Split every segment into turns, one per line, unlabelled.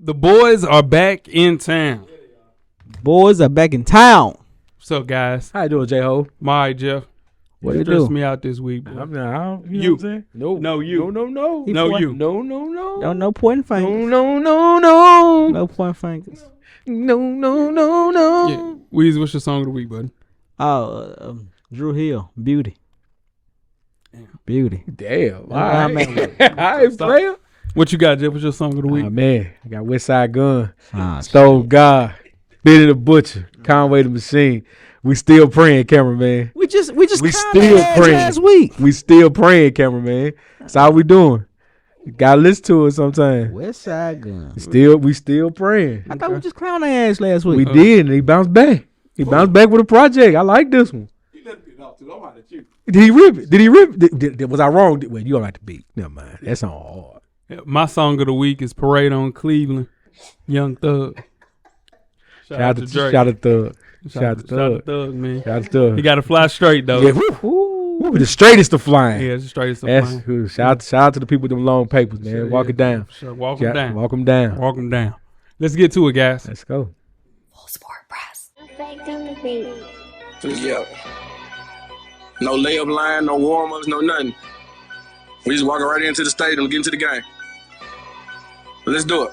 The boys are back in town.
Boys are back in town.
What's up, guys?
How you doing, J-Ho?
My Jeff.
What you
stressed
do?
me out this week, bro.
I'm not. You.
You.
Know what I'm saying?
No, you.
No.
You.
No.
No pointing fingers.
No.
No pointing fingers.
No.
Yeah. Weezy, what's your song of the week, buddy?
Drew Hill, Beauty. Beauty.
Damn. All
All
right.
right.
All right, player.
What you got, Jeff? What's your song of the week?
Oh, man. I got West Side Gun,
Ah,
Stove God, Benny the Butcher, Conway the Machine. We still praying, cameraman.
We just
We still praying.
last week.
We still praying, cameraman. That's all we doing. You gotta listen to it sometime.
West Side Gun.
We still praying.
I thought we just clowned their ass last week.
We did, and he bounced back. He bounced back with a project. I like this one. Did he rip it? Did he rip it? Was I wrong? Well, you don't like to beat. Never mind. That's on hard.
Yeah, my song of the week is Parade on Cleveland, Young Thug.
Shout out to
Drake.
Shout out to
Shout out to Thug, man.
Shout out to Thug.
He got to fly straight, though.
Yeah, woo, the straightest of flying.
Yeah, it's the straightest of
That's
flying.
good. Shout out to the people with them long papers, man.
Sure,
Walk
yeah.
it down.
Sure, walk them down.
Walk them down.
Walk them down. Let's get to it, guys.
Let's go.
Full sport press.
Yeah. No layup line, no warm-ups, no nothing. We just walking right into the stadium and get into the game. Let's do it.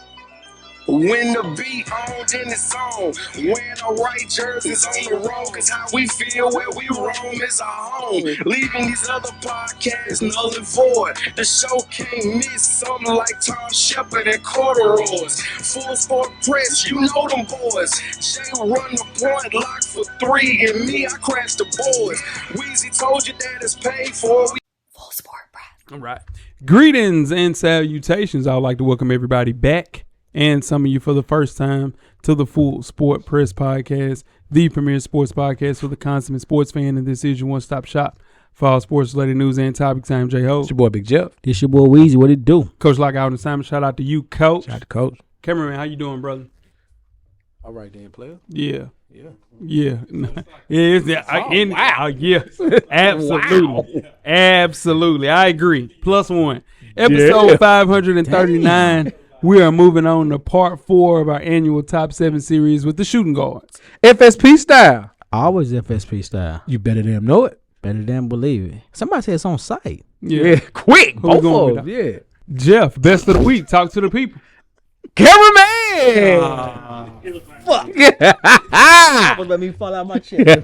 When the beat on, then it's on. Wearing the right jerseys on the road, cause how we feel where we roam is our home. Leaving these other podcasts null and void. The show can't miss something like Tom Shepard and corduroys. Full sport press, you know them boys. Jay run the point, lock for three, and me, I crash the boards. Weezy told you that it's paid for.
Full sport press.
All right. Greetings and salutations. I would like to welcome everybody back, and some of you for the first time, to the Full Sport Press Podcast, the premier sports podcast for the consummate sports fan. And this is your one-stop shop for all sports-related news and topics. I'm J-Ho.
It's your boy, Big Jeff.
This your boy Weezy. What it do?
Coach Lockout and Simon. Shout out to you, Coach.
Shout out to Coach.
Cameraman, how you doing, brother?
All right, then, player.
Yeah. Yeah. Yeah. Absolutely.
Wow.
Absolutely. I agree. +1. Episode 539. We are moving on to part 4 of our annual top 7 series with the shooting guards.
FSP style.
Always FSP style.
You better damn know it.
Better than believe it. Somebody said it's on site.
Yeah.
Quick.
Who we
Both
going
of
with
them. Yeah.
Jeff, best of the week. Talk to the people.
Cameraman.
Fuck. Let me fall out my chest.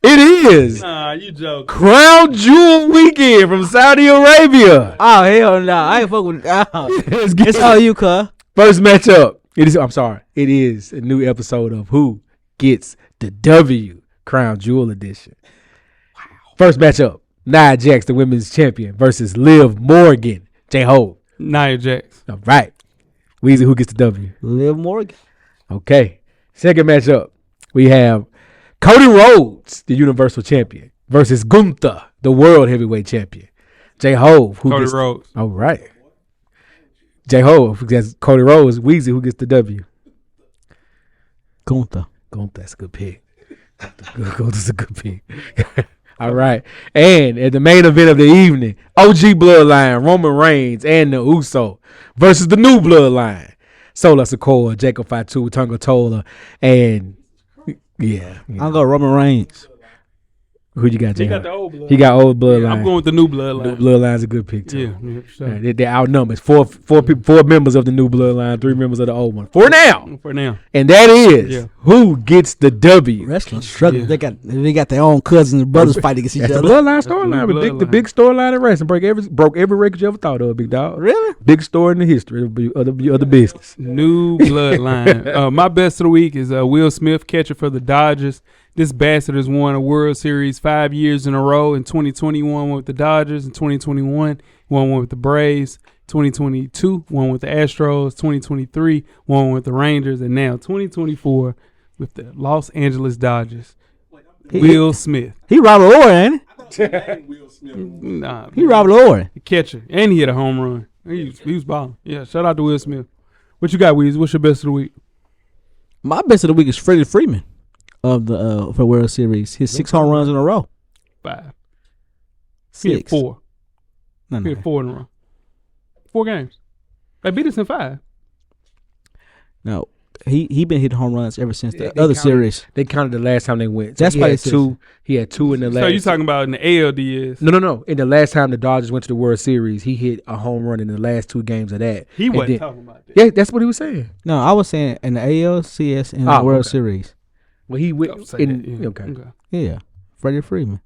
It is
Nah, you joke.
Crown Jewel weekend from Saudi Arabia.
Oh, hell no. I ain't fuck with It's all you, cuz.
First matchup. It is a new episode of Who Gets the W Crown Jewel edition. Wow. First matchup. Nia Jax, the women's champion, versus Liv Morgan. J-Ho.
Nia Jax.
All right. Weezy, who gets the W?
Liv Morgan.
Okay. Second matchup. We have Cody Rhodes, the Universal Champion, versus Gunther, the World Heavyweight Champion. J-Ho, who
Cody
gets
Rhodes.
All right. J-Ho, who gets Cody Rhodes. Weezy, who gets the W?
Gunther.
That's a good pick. Gunther's a good pick. All right. And at the main event of the evening, OG Bloodline, Roman Reigns, and the Uso versus the new Bloodline, Sola Sikoa, Jacob Fatu, Tonga Tola, and yeah.
I'll go Roman Reigns.
Who you got, J-Ho?
He got the old bloodline.
He got old Bloodline.
Yeah, I'm going with the new bloodline.
New Bloodline's a good pick, too.
Yeah, sure.
They're outnumbered. Four members of the new Bloodline, 3 members of the old one. For now. And that is who gets the W.
Wrestling struggle. Yeah. They got their own cousins and brothers fighting against each other.
The Bloodline storyline. The big storyline in wrestling. Broke every record you ever thought of, big dog.
Really?
Big story in the history of the business.
New Bloodline. My best of the week is Will Smith, catcher for the Dodgers. This bastard has won a World Series 5 years in a row. In 2021, won with the Dodgers. In 2021, won with the Braves. 2022, won with the Astros. 2023, won with the Rangers. And now 2024 with the Los Angeles Dodgers. Will Smith.
He Robert Orr, ain't
he? Nah,
he Robert Orr.
Catcher. And he hit a home run. He was balling. Yeah, shout out to Will Smith. What you got, Weezy? What's your best of the week?
My best of the week is Freddie Freeman of the for World Series. His 6 home runs in a row.
5.
6.
He hit 4.
No.
He hit 4 in a row. 4 games. They beat us in 5.
No, he been hitting home runs ever since the
They
other
counted-
series.
They counted the last time they went. So
That's
he
why
had
they
two. He had two in the last.
So you talking about in the ALDS?
No. In the last time the Dodgers went to the World Series, he hit a home run in the last 2 games of that.
He
And
wasn't
then-
talking about that.
Yeah, that's what he was saying.
No, I was saying in the ALCS and
Oh,
the World
okay.
Series.
Well, he
Oh,
went
say
in.
that, yeah.
Okay.
Yeah, Freddie Freeman.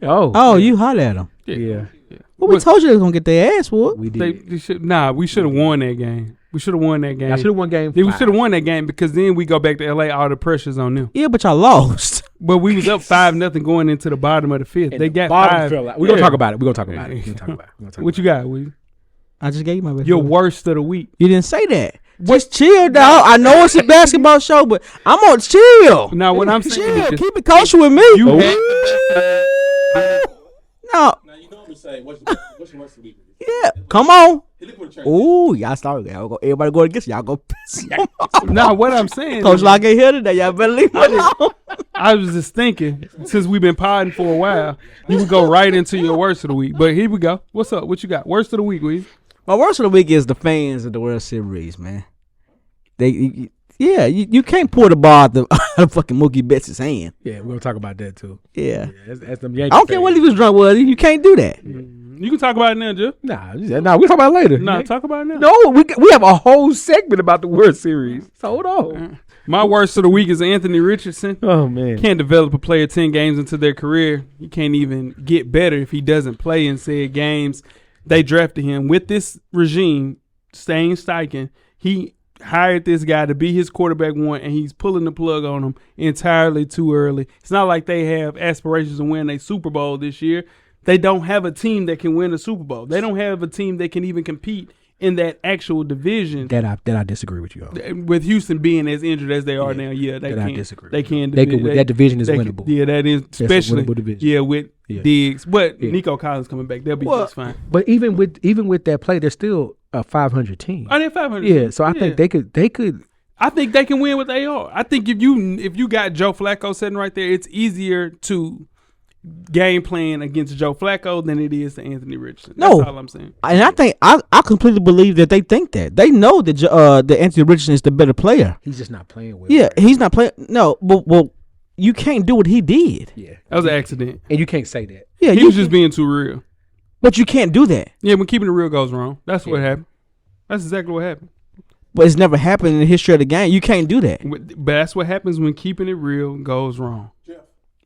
Oh,
You holler at him.
yeah.
Well, we told you they was gonna get their ass whooped.
We
They
did.
should we should have won that game. We should have won that game.
I should have won game.
We
5.
should have won that game because then we go back to LA. All the pressure's on them.
Yeah, but y'all lost.
But we was up 5-0 going into the bottom of the fifth.
And
They
the
got
bottom
5.
fell out. We're gonna
Yeah.
talk about it. We're gonna talk about it. We're gonna talk about it. We're gonna talk
What you got, Weezy?
I just gave you my best.
Your
one.
worst of the week.
You didn't say that. Just chill, dog. I know it's a basketball show, but I'm on chill.
Now what I'm saying
Chill.
is
Keep it kosher with me.
you had
No.
Now you know what I'm saying. What's your worst week?
Yeah. Come on.
He look for the church.
Ooh, y'all started. Everybody go against y'all. Go piss him off.
now what I'm saying.
Coach
is,
Lock ain't here today. Y'all better leave me alone.
I was just thinking since we've been podding for a while, you would go right into your worst of the week. But here we go. What's up? What you got? Worst of the week, Weezy.
My worst of the week is the fans of the World Series, man. You can't pour the ball out of fucking Mookie Betts' hand.
Yeah, we're gonna talk about that too.
Yeah.
That's them
I
Yankee
don't care what he was drunk with. You can't do that.
You can talk about it now, Jeff.
Nah, we'll talk about it later.
Nah, talk about it now.
No, we have a whole segment about the World Series. So hold on.
My worst of the week is Anthony Richardson.
Oh man.
Can't develop a player 10 games into their career. He can't even get better if he doesn't play in said games. They drafted him with this regime, Staying Steichen. He hired this guy to be his quarterback one, and he's pulling the plug on him entirely too early. It's not like they have aspirations to win a Super Bowl this year. They don't have a team that can win a Super Bowl. They don't have a team that can even compete in that actual division.
That I disagree with you on.
With Houston being as injured as they are now, they
that I
can't.
disagree
They
with.
can't.
They could- that division is
they
winnable.
Yeah, that is
a
especially
winnable division.
Yeah, with
Yeah.
Diggs, but
Yeah.
Nico Collins coming back, they'll be just fine.
But even with that play, they're still a 500 team.
Oh, they're 500.
Yeah, so I think they could.
I think they can win what they are. I think if you got Joe Flacco sitting right there, it's easier to game plan against Joe Flacco than it is to Anthony Richardson. That's
No.
all I'm saying.
And I think I completely believe that they think that. They know that that Anthony Richardson is the better player.
He's just not playing well.
Yeah, he's not playing. No, but well, you can't do what he did.
Yeah.
That was an accident.
And you can't say that.
Yeah,
He was just being too real.
but you can't do that.
Yeah, when keeping it real goes wrong. That's what happened. That's exactly what happened.
But it's never happened in the history of the game. You can't do that.
But that's what happens when keeping it real goes wrong.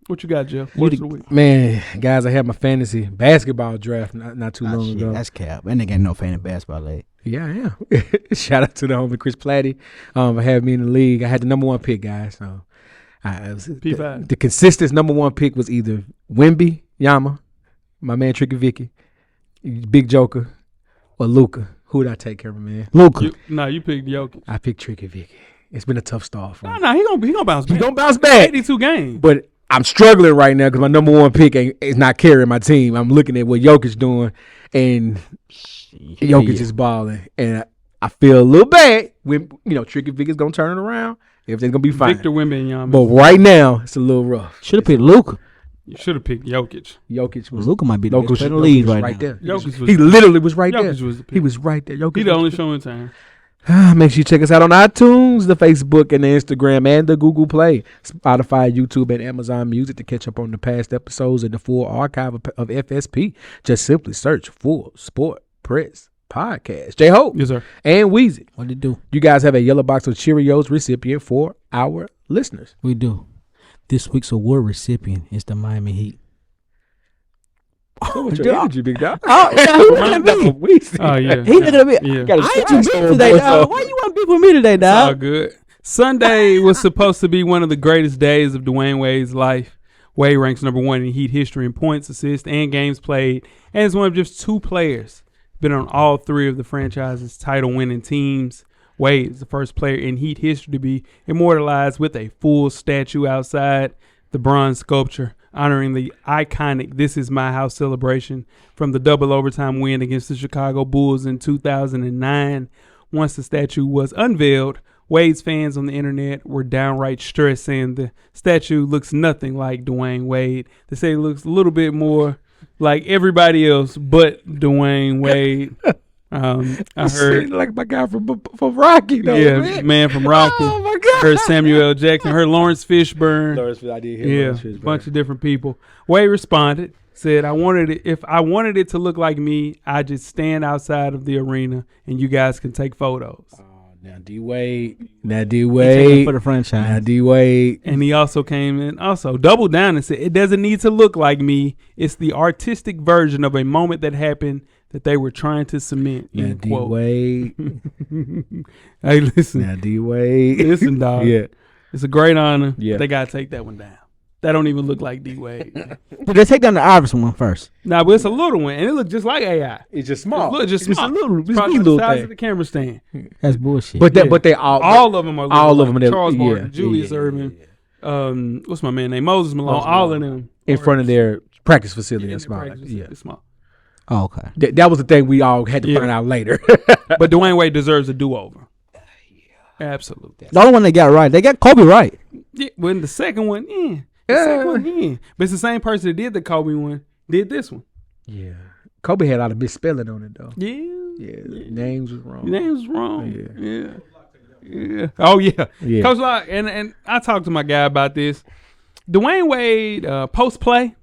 What you got, Jeff? Worst of the week.
Man, guys, I had my fantasy basketball draft not too long ago.
That's cap. That nigga ain't no fan of basketball league.
Yeah, I am. Shout out to the homie Chris Platty for having me in the league. I had the number 1 pick, guys. So
P5.
the consistent number 1 pick was either Wemby, Yama, my man Tricky Vicky, Big Joker, or Luka. Who would I take care of, man?
Luka.
You picked Jokic.
I picked Tricky Vicky. It's been a tough start for him.
No, he gonna bounce back.
He's gonna bounce back.
82 games.
But I'm struggling right now because my number 1 pick is not carrying my team. I'm looking at what Jokic's doing, and Jokic is balling, and I feel a little bad when Tricky Vicky's gonna turn it around. Everything's gonna be fine.
Victor Wembanyama.
But right now it's a little rough.
Should have picked Luka.
You should have picked Jokic.
Jokic was
Luka might be the
Jokic
best player in the league right now.
there.
Jokic was
He literally was right
Jokic
there.
was the pick.
He was right there. Jokic
He the
was
only
the
show in town.
Make sure you check us out on iTunes, the Facebook, and the Instagram, and the Google Play, Spotify, YouTube, and Amazon Music to catch up on the past episodes and the full archive of FSP. Just simply search Full Sport Press Podcast. J-Ho
Yes, sir.
and Weezy.
What did do?
You guys have a yellow box of Cheerios recipient for our listeners.
We do. This week's award recipient is the Miami Heat.
So much your energy, big dog.
Oh, yeah, he looking at me.
Weezy.
Oh yeah.
He looking at me.
Yeah.
Got a
I ain't too
swag
big
store,
today,
boy,
dog.
so-
Why you want to beef with me today,
It's all
dog?
good. Sunday was supposed to be one of the greatest days of Dwayne Wade's life. Wade ranks number 1 in Heat history in points, assists, and games played, and is one of just 2 players been on all 3 of the franchise's title-winning teams. Wade is the first player in Heat history to be immortalized with a full statue outside the bronze sculpture honoring the iconic "This Is My House" celebration from the double overtime win against the Chicago Bulls in 2009. Once the statue was unveiled, Wade's fans on the internet were downright stressed, saying the statue looks nothing like Dwayne Wade. They say it looks a little bit more like everybody else but Dwayne Wade. I heard
like my guy from Rocky, though.
yeah, man from Rocky.
Oh my God.
Heard Samuel L. Jackson. Heard Lawrence Fishburne.
I did hear
Yeah,
Lawrence
a
Fishburne.
bunch of different people. Wade responded, said, if I wanted it to look like me, I just stand outside of the arena and you guys can take photos.
Now D-Wade.
For the franchise.
Now D-Wade.
And he also came in, also doubled down and said, it doesn't need to look like me. It's the artistic version of a moment that happened that they were trying to cement.
Now
End quote.
D-Wade.
Hey, listen.
Now D-Wade.
Listen, dog.
Yeah.
It's a great honor.
Yeah.
They got to take that one down. That don't even look like D-Wade.
Did they take down the Iverson one first?
Nah, but it's a little one, and it looks just like AI.
It's just small.
Look, just
It's
small.
a little,
It's
it's
probably
a
the
little
size
thing.
of the camera stand.
That's bullshit.
But
Yeah.
they
All of them are
all of
like
them.
Charles
yeah,
Barkley, Julius
yeah,
Irving.
yeah.
What's my man name? Moses Malone.
Moses
all
Malone.
of them
in front of their practice facility.
Yeah,
That's small.
practice.
Yeah.
It's small.
Oh, okay.
That was the thing we all had to
Yeah.
find out later.
But Dwayne Wade deserves a do-over. Absolutely.
The only one they got right. They got Kobe right.
Yeah, when the second one, second one, but it's the same person that did the Kobe one, did this one.
Yeah. Kobe had a lot of misspelling on it, though.
Yeah.
Yeah. Names was wrong.
Your name's wrong.
Yeah.
Yeah. Oh, yeah.
Yeah.
Coach Locke, and I talked to my guy about this. Dwayne Wade, post-play,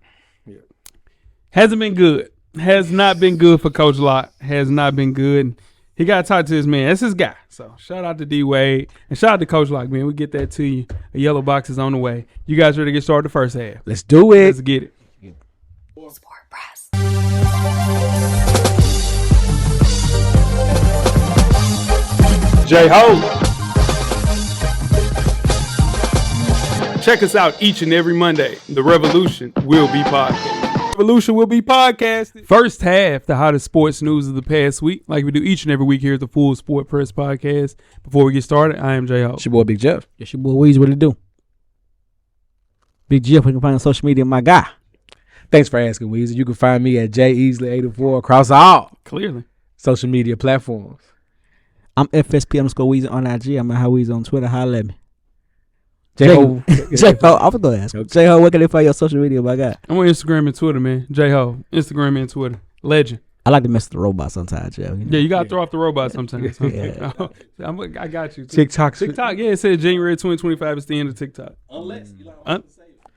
hasn't been good. Has not been good for Coach Locke. Has not been good. He got to talk to his man. That's his guy. So shout out to D-Wade. And shout out to Coach Locke, man. We get that to you. A yellow box is on the way. You guys ready to get started the first half?
Let's do it.
Let's get it.
Sport Press.
J-Ho. Check us out each and every Monday. The Revolution will be podcasted. Revolution will be podcasted. First half, the hottest sports news of the past week, like we do each and every week here at the Full Sport Press Podcast. Before we get started, I am J-Ho.
It's your boy Big Jeff.
It's your boy Weezy. What it do? Big Jeff, we can find on social media, my guy.
Thanks for asking, Weezy. You can find me at JEasley84 across all
Clearly.
social media platforms.
I'm FSP _Weezy on IG. I'm at How Weezy on Twitter. Holla at me.
J-Ho.
J-Ho, I was going to ask.
Okay.
J-Ho, where can they find your social media, my guy?
I'm on Instagram and Twitter, man. J-Ho. Instagram and Twitter. Legend.
I like to mess with the robot sometimes, Jeff. You know?
Yeah, you got to throw off the robot sometimes.
Yeah.
I got you. Too.
TikTok.
TikTok, yeah, it said January 2025 is the end of TikTok.
Unless you like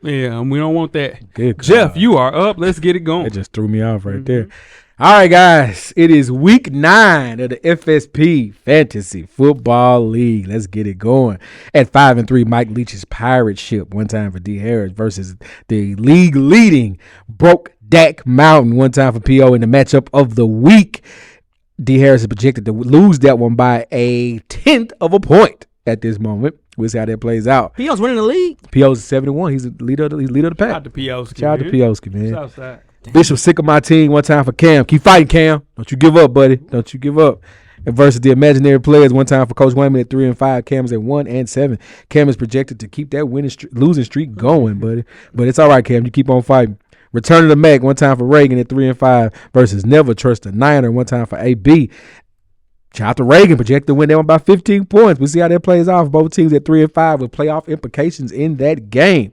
Yeah, we don't want that.
Good
Jeff,
God.
you are up. Let's get it going.
That just threw me off right there. All right, guys. It is week 9 of the FSP Fantasy Football League. Let's get it going. At 5-3, Mike Leach's Pirate Ship, one time for D. Harris, versus the league leading Broke Dak Mountain, one time for PO in the matchup of the week. D. Harris is projected to lose that one by a 1/10 of a point at this moment. We'll see how that plays out.
P.O.'s winning the league.
PO's 71. He's the leader of the
Shout out
pack.
to Pioski.
Shout out to Pioski, man.
Southside.
Bishop sick of my team, one time for Cam. Keep fighting, Cam. Don't you give up, buddy. Don't you give up. And versus the imaginary players, one time for Coach Wayman at 3-5. Cam is at 1-7. Cam is projected to keep that losing streak going, buddy. But it's all right, Cam. You keep on fighting. Return of the Mac, one time for Reagan at 3-5 versus Never Trust a Niner, one time for AB. Shout out to Reagan, projected to win that one by 15 points. We'll see how that plays off. Both teams at 3-5 with playoff implications in that game.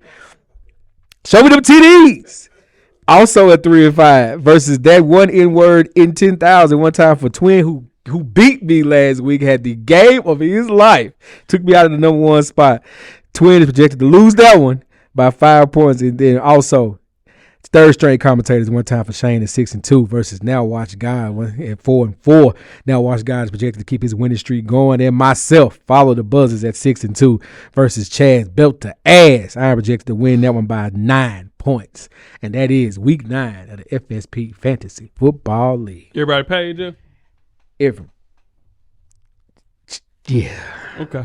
Show me them TDs. Also at 3-5 versus that one N-word in 10,000. One time for Twin who beat me last week, had the game of his life. Took me out of the number 1 spot. Twin is projected to lose that one by 5 points. And then also third string commentators, one time for Shane at 6-2 versus Now Watch God at 4-4. Now Watch God is projected to keep his winning streak going. And myself, Follow the Buzzers at 6-2 versus Chad's Belt to Ass. I am projected to win that one by 9 points. And that is week 9 of the FSP Fantasy Football League.
Everybody paid, Jeff?
Yeah.
Okay.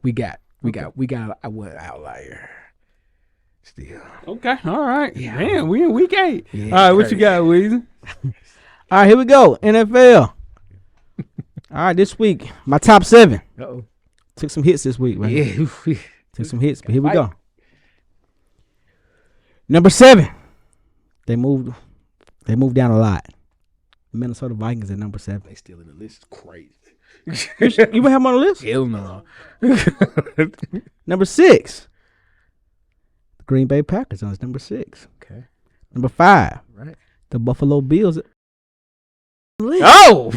We got a one outlier. Still.
Okay. All right.
Yeah.
Damn, we in week 8.
Yeah,
All right, what you got, Weezy?
All right, here we go. NFL. All right, this week, my top 7.
Uh-oh.
Took some hits this week, man.
Yeah.
Took some hits, but here we go. Number 7. They moved down a lot. The Minnesota Vikings at number 7.
They still in the list. It's crazy.
You would have them on the list?
Hell no.
Number 6. The Green Bay Packers on number 6.
Okay.
Number 5.
Right.
The Buffalo Bills.
Oh!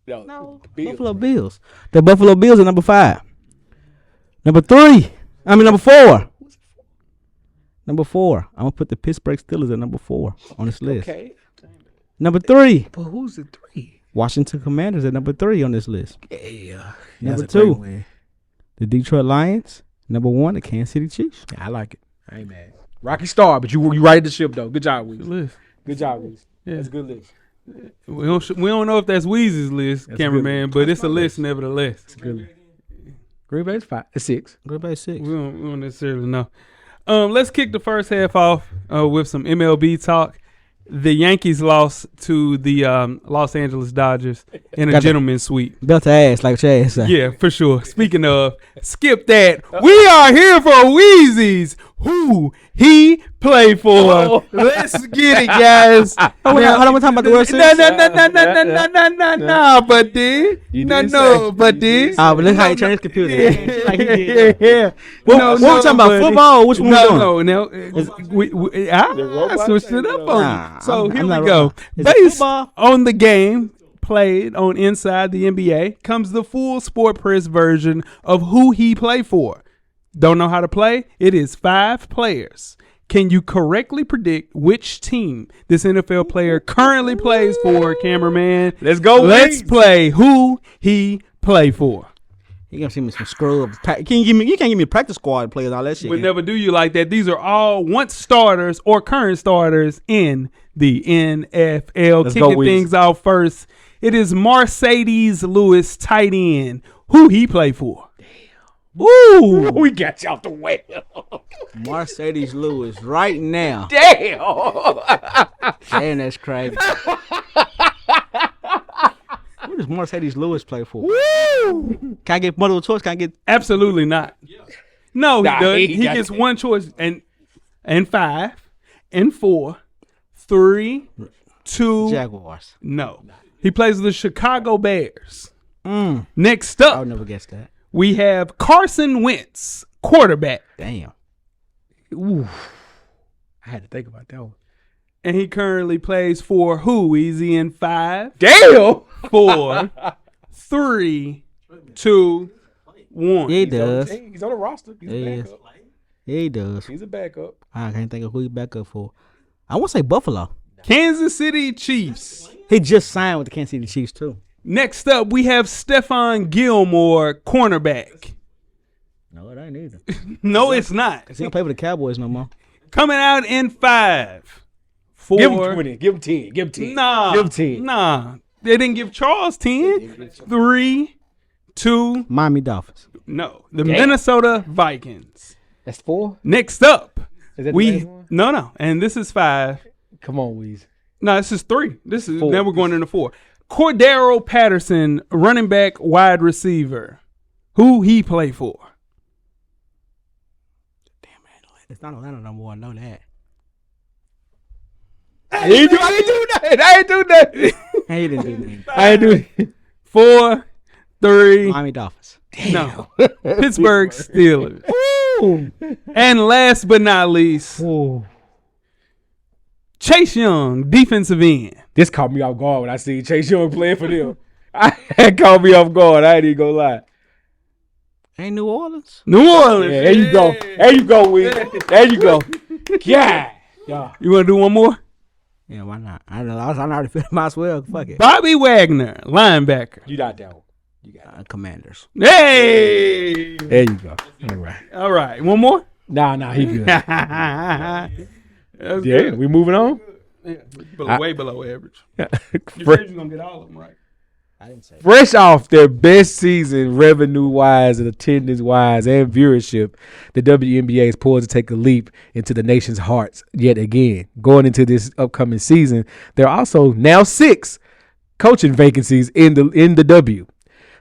No,
Bills.
Buffalo Bills. The Buffalo Bills are number 5. Number 4. Number 4. I'm gonna put the Pittsburgh Steelers at number 4 on this list.
Okay.
Number 3.
But who's the 3?
Washington Commanders at number 3 on this list.
Yeah.
Number
That's a great
2.
win.
The Detroit Lions. Number 1, the Kansas City Chiefs.
Yeah, I like it. I ain't mad. Rocky Star, but you righted the ship though. Good job,
Good
Weezy.
list.
Good job, Weezy.
Yeah.
That's a good list.
We don't know if that's Weezy's list,
That's a
cameraman,
good
but it's a list nevertheless.
It's a good list. Green Bay's 5. It's 6.
Green Bay 6.
We don't necessarily know. Let's kick the first half off with some MLB talk. The Yankees lost to the Los Angeles Dodgers in a
Got that.
gentleman's sweep.
Belt to ass, like Chad said.
Yeah, for sure. Speaking of, skip that. We are here for Weezy's Who He Play For. Let's get it, guys.
Hold on, we're talking about the World Series.
No, buddy. No, buddy.
But look how he turned his computer. Like he did.
Yeah.
What we talking about?
buddy.
Football? Which one we doing?
No. I switched it up on
Nah,
you. So
I'm
here
not
we go.
wrong. Is it
Based
football?
on the game played on Inside the NBA comes the full sport press version of Who He Play For. Don't know how to play? It is 5 players. Can you correctly predict which team this NFL player currently plays for, cameraman?
Let's go,
Let's
Weezy.
play Who He Play For.
You gonna see me some scrubs. You can't give me practice squad players all that shit.
Would never do you like that. These are all once starters or current starters in the NFL.
Let's go,
Kicking
Weezy.
things off first, it is Mercedes Lewis, tight end. Who he play for? Ooh,
We got you out the way.
Mercedes Lewis right now.
Damn.
Damn, that's crazy. What does Mercedes Lewis play for?
woo!
Can I get multiple choice? Can I get?
Absolutely not. No, he
Nah,
does.
he
He
got
gets
it.
one choice, and 5, and 4, 3, 2.
Jaguars.
No, he plays with the Chicago Bears.
I
Next
would
up,
never guess that.
we have Carson Wentz, quarterback.
Damn.
Ooh. I had to think about that one.
And he currently plays for who? Easy in 5,
Damn.
4, 3, 2, 1.
Yeah, he does.
He's on the roster. He's
Yeah,
a
he is.
backup.
Yeah, he does.
He's a backup.
I can't think of who he back up for. I want to say Buffalo.
Kansas City Chiefs.
He just signed with the Kansas City Chiefs too.
Next up, we have Stephon Gilmore, cornerback.
No, it ain't either.
No, it's not.
He don't play for the Cowboys no more.
Coming out in 5, 4.
Give him 20. Give him 10. Give him 10.
Nah.
Give him 10.
Nah. They didn't give Charles 10. 3, 2.
Miami Dolphins.
No. The Minnesota Vikings.
That's 4?
Next up,
Is that the last one?
no. And this is 5.
Come on, Weezy.
No, this is 3. This is
4.
Now we're going into 4. Cordero Patterson, running back, wide receiver. Who he play for?
It's not Atlanta no more. I know that.
I ain't do that.
He didn't do that.
I ain't do it.
4, 3.
Miami Dolphins.
No. Pittsburgh Steelers. And last but not least, Chase Young, defensive end.
This caught me off guard when I see Chase Young playing for them. That caught me off guard. I ain't even gonna lie.
Ain't New Orleans?
New Orleans.
Yeah, there you go. There you go, Weezy. There you go. Yeah.
You want to do one more?
Yeah, why not? I don't know. I already feel might as well. Fuck it.
Bobby Wagner, linebacker.
You got that one.
Commanders.
Hey!
There you go. All right.
All right. One more?
Nah, he good.
That's
Yeah,
good.
we moving on.
Way below average. You
Fre-
said you're going to get all of them right.
I didn't say.
Fresh off their best season revenue-wise and attendance-wise and viewership, the WNBA is poised to take a leap into the nation's hearts yet again. Going into this upcoming season, there are also now 6 coaching vacancies in the W.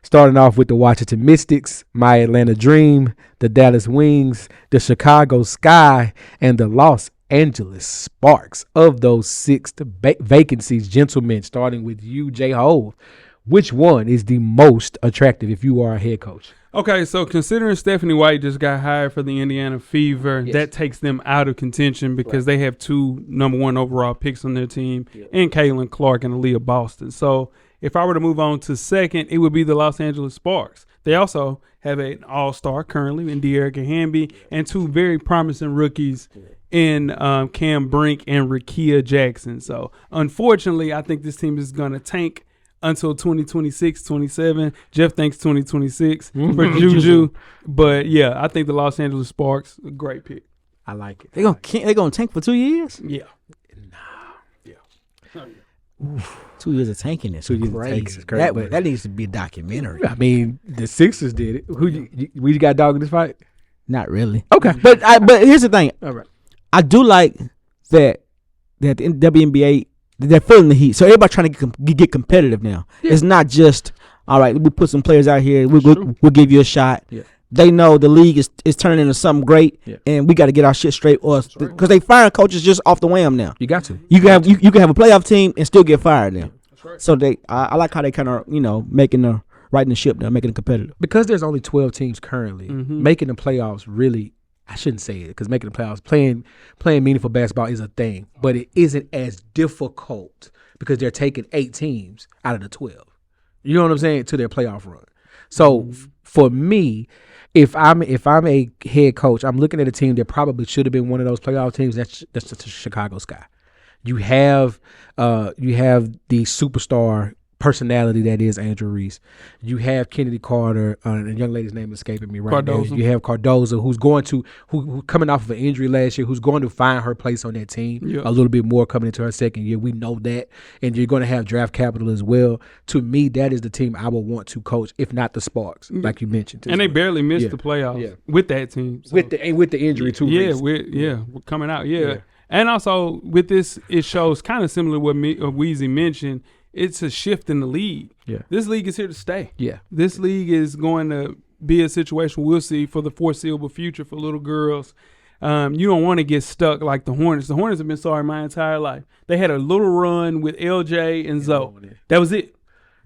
Starting off with the Washington Mystics, My Atlanta Dream, the Dallas Wings, the Chicago Sky, and the Los Angeles Sparks. Of those 6 vacancies, gentlemen, starting with you, J-Hove, which one is the most attractive if you are a head coach?
Okay, so considering Stephanie White just got hired for the Indiana Fever, that takes them out of contention because they have 2 number 1 overall picks on their team and Kaylin Clark and Aaliyah Boston. So If I were to move on to second, it would be the Los Angeles Sparks. They also have an all-star currently in Derrick and Hamby and two very promising rookies in Cam Brink and Rickea Jackson. So, unfortunately, I think this team is going to tank until 2026, 27. Jeff thinks 2026 for Juju. But, yeah, I think the Los Angeles Sparks, a great pick.
I like it.
They gonna tank for 2 years?
Yeah.
2 years of tanking is
2 years of
crazy.
tanking is crazy,
That needs to be a documentary.
I mean, the Sixers did it. We got dog in this fight?
Not really.
Okay.
But here's the thing.
All right.
I do like that the WNBA, they're feeling the heat. So everybody trying to get competitive now. Yeah. It's not just, all right, we put some players out here. We'll give you a shot. Yeah. They know the league is turning into something great, and we got to get our shit straight. Or because they firing coaches just off the wham now.
You got to.
You can have a playoff team and still get fired now. That's right. So I like how they kind of righting the ship now, making it competitive.
Because there's only 12 teams currently, making the playoffs really. I shouldn't say it because making the playoffs, playing meaningful basketball is a thing, but it isn't as difficult because they're taking 8 teams out of the 12. You know what I'm saying? To their playoff run. So for me, if I'm a head coach, I'm looking at a team that probably should have been one of those playoff teams. That's the Chicago Sky. You have the superstar personality that is Andrew Reese. You have Kennedy Carter, and a young lady's name is escaping me right now. You have Cardozo, who coming off of an injury last year, who's going to find her place on that team a little bit more coming into her second year. We know that, and you're going to have draft capital as well. To me, that is the team I would want to coach, if not the Sparks, like you mentioned.
And they barely missed the playoffs with that team. So.
With the injury too.
We're coming out. Yeah, and also with this, it shows kind of similar to what Weezy mentioned. It's a shift in the league. Yeah. This league is here to stay. Yeah. This league is going to be a situation we'll see for the foreseeable future for little girls. You don't want to get stuck like the Hornets. The Hornets have been sorry my entire life. They had a little run with LJ and Zoe. That was it.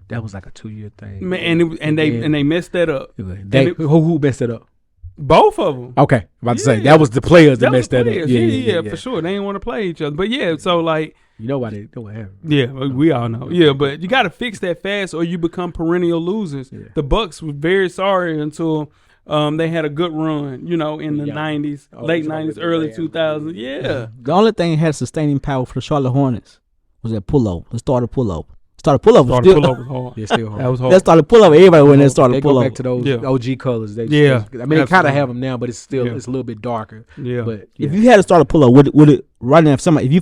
That was like a 2-year thing.
Man, they messed that up.
Who messed it up?
Both of them.
Okay. I'm about to say, that was the players that messed that up.
Yeah, for sure. They didn't want to play each other. But yeah, so like.
You know why they know what happened.
Yeah, we all know. Yeah, but you got to fix that fast or you become perennial losers. Yeah. The Bucks were very sorry until they had a good run, in the 90s, late 90s, early 2000s. Yeah.
The only thing that had sustaining power for the Charlotte Hornets was that pullover. The starter pullover. Pullover was hard.
Yeah, still hard.
That was hard.
That started pullover. Everybody when they started pullover.
They go back to those OG colors. They kind of have them now, but it's still it's a little bit darker.
Yeah.
But
if you had a starter pullover, would it right now? If you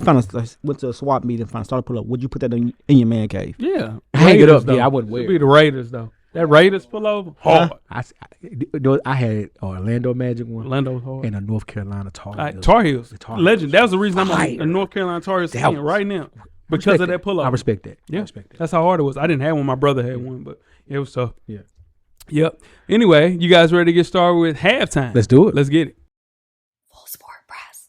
went to a swap meet and found a starter pullover, would you put that in your man cave?
Yeah.
Hang it up. Though. Yeah, I wouldn't wear it.
It'd be the Raiders though. That Raiders pullover hard.
I had Orlando Magic one.
Orlando's hard.
And a North Carolina Tar Heels.
Tar Heels. Legend. That was the reason I'm a North Carolina Tar Heels fan right now. Because of that pullover.
I respect that.
Yeah. That's how hard it was. I didn't have one. My brother had one, but it was tough. Yeah. Yep. Anyway, you guys ready to get started with halftime?
Let's do it.
Let's get it.
Full Sport Press.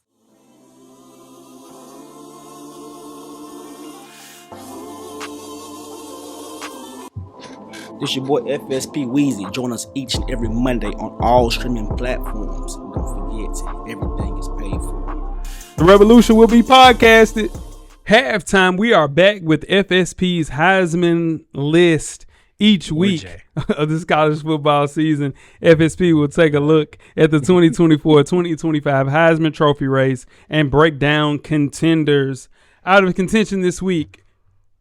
This your boy FSP Weezy. Join us each and every Monday on all streaming platforms. And don't forget, everything is paid for.
The revolution will be podcasted. Halftime, we are back with FSP's Heisman list. Each week of this college football season, FSP will take a look at the 2024-2025 Heisman Trophy race and break down contenders. Out of contention this week,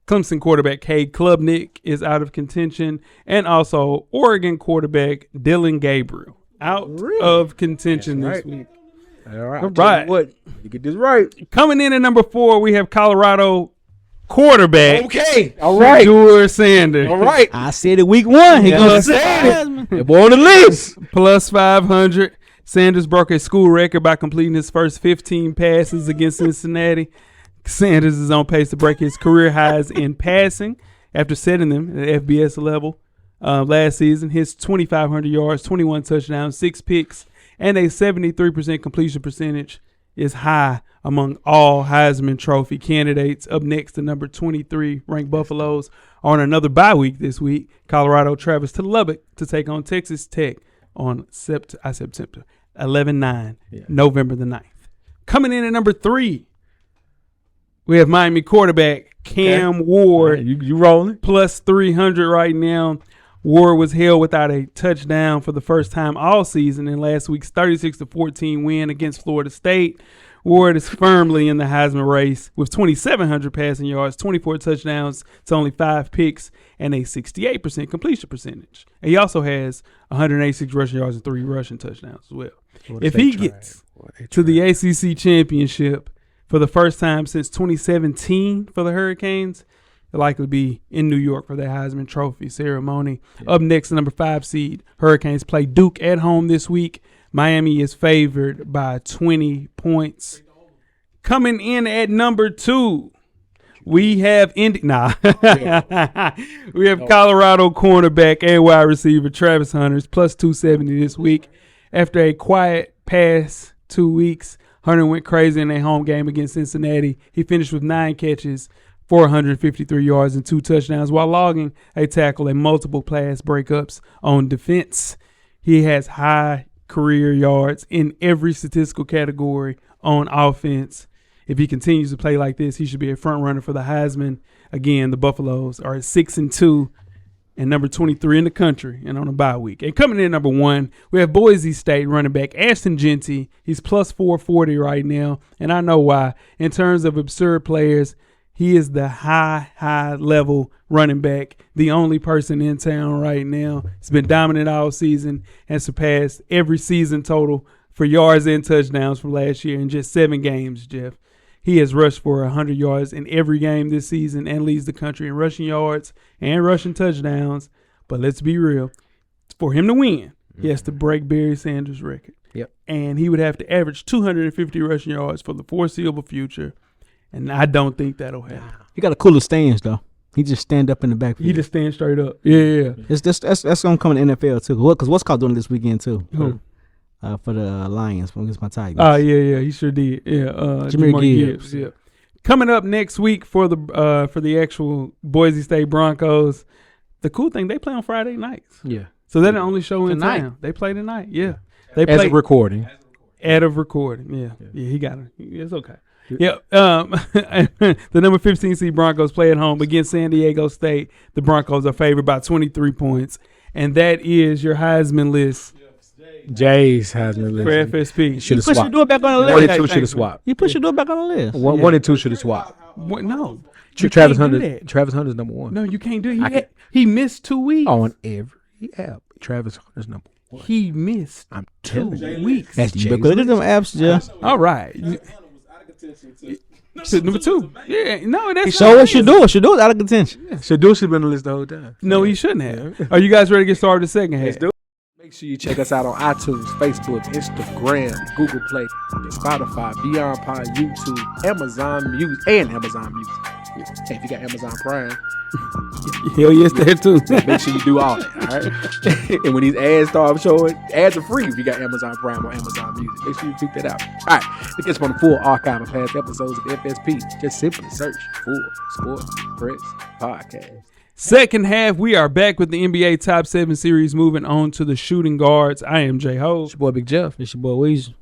Clemson quarterback Cade Klubnik is out of contention, and also Oregon quarterback Dylan Gabriel out of contention this week.
All right. What? You get this right.
Coming in at number 4, we have Colorado quarterback.
Okay. All right.
Drew Sanders.
All right.
I said it week 1. He gonna say it.
They're on the list.
Plus 500. Sanders broke a school record by completing his first 15 passes against Cincinnati. Sanders is on pace to break his career highs in passing after setting them at FBS level last season. His 2,500 yards, 21 touchdowns, 6 picks, and a 73% completion percentage is high among all Heisman Trophy candidates. Up next, the number 23 ranked Buffaloes are on another bye week this week. Colorado travels to Lubbock to take on Texas Tech on September 11-9, November the 9th. Coming in at number 3, We have Miami quarterback Cam Ward.
You rolling?
Plus 300 right now. Ward was held without a touchdown for the first time all season in last week's 36-14 win against Florida State. Ward is firmly in the Heisman race with 2,700 passing yards, 24 touchdowns to only 5 picks, and a 68% completion percentage. And he also has 186 rushing yards and 3 rushing touchdowns as well. If he gets to the ACC championship for the first time since 2017 for the Hurricanes, it'll likely be in New York for the Heisman Trophy ceremony. Yeah. Up next, the number 5 seed Hurricanes play Duke at home this week. Miami is favored by 20 points. Coming in at number 2, we have we have Colorado cornerback and wide receiver Travis Hunter plus 270 this week. After a quiet past 2 weeks, Hunter went crazy in a home game against Cincinnati. He finished with 9 catches, 453 yards, and 2 touchdowns while logging a tackle and multiple pass breakups on defense. He has high career yards in every statistical category on offense. If he continues to play like this, he should be a front runner for the Heisman. Again, the Buffaloes are at 6-2 and number 23 in the country and on a bye week. And coming in at number 1, we have Boise State running back Ashton Genty. He's plus 440 right now, and I know why. In terms of absurd players, he is the high level running back, the only person in town right now. He's been dominant all season and surpassed every season total for yards and touchdowns from last year in just 7 games, Jeff. He has rushed for 100 yards in every game this season and leads the country in rushing yards and rushing touchdowns. But let's be real. For him to win, he has to break Barry Sanders' record.
Yep.
And he would have to average 250 rushing yards for the foreseeable future. And I don't think that'll happen.
He got a cooler stance, though. He just stand up in the backfield.
He just stand straight up. Yeah.
That's going to come in the NFL, too. Because what's called doing this weekend, too?
Who?
For the Lions against my Tigers.
Oh, yeah. He sure did. Yeah.
Jameer Gibbs.
Yeah. Coming up next week for the actual Boise State Broncos, the cool thing, they play on Friday nights.
Yeah.
So they're the only show in town. They play tonight. Yeah. They
play. As of recording.
Yeah. He got it. It's okay. Yeah, the number 15 seed Broncos play at home against San Diego State. The Broncos are favored by 23 points, and that is your Heisman list.
Jay's Heisman list
for FSP.
Should have swapped. You put your back on the list.
1 and 2 should have swapped.
You put your back on the list.
1 and 2 should have swapped.
What? No,
Travis Hunter. Travis Hunter's number 1.
No, you can't do it. He missed 2 weeks
on every app. Travis Hunter's number 1.
He missed.
I'm telling
2 weeks.
That's Jay's. Look at them apps, Jeff.
All right. Number 2. Yeah, no, that's
so what Shador is out of contention.
Yeah. Shador should have been on the list the whole time.
No, he shouldn't have. Are you guys ready to get started the second half?
Make sure you check us out on iTunes, Facebook, Instagram, Google Play, Spotify, Beyond Pod, YouTube, Amazon Music, and Amazon Music. Hey, if you got Amazon Prime,
hell yes, that too.
Make sure you do all that, all right? And when these ads start showing, ads are free if you got Amazon Prime or Amazon Music. Make sure you check that out. All right, to get us on the full archive of past episodes of FSP, just simply search for Sports Press Podcast.
Second half, we are back with the NBA Top 7 series, moving on to the shooting guards. I am J-Ho.
It's your boy Big Jeff.
It's your boy Weezy.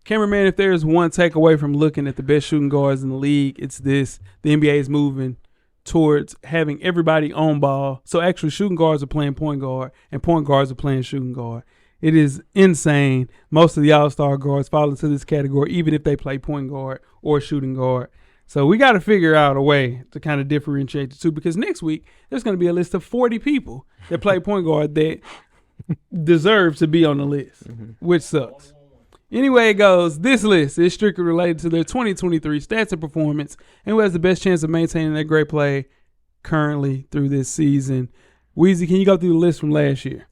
Cameraman, if there's one takeaway from looking at the best shooting guards in the league, it's this. The NBA is moving towards having everybody on ball. So actually shooting guards are playing point guard and point guards are playing shooting guard. It is insane. Most of the all-star guards fall into this category, even if they play point guard or shooting guard. So we got to figure out a way to kind of differentiate the two, because next week there's going to be a list of 40 people that play point guard that deserve to be on the list, which sucks. Anyway, it goes, this list is strictly related to their 2023 stats and performance and who has the best chance of maintaining their great play currently through this season. Weezy, can you go through the list from last year?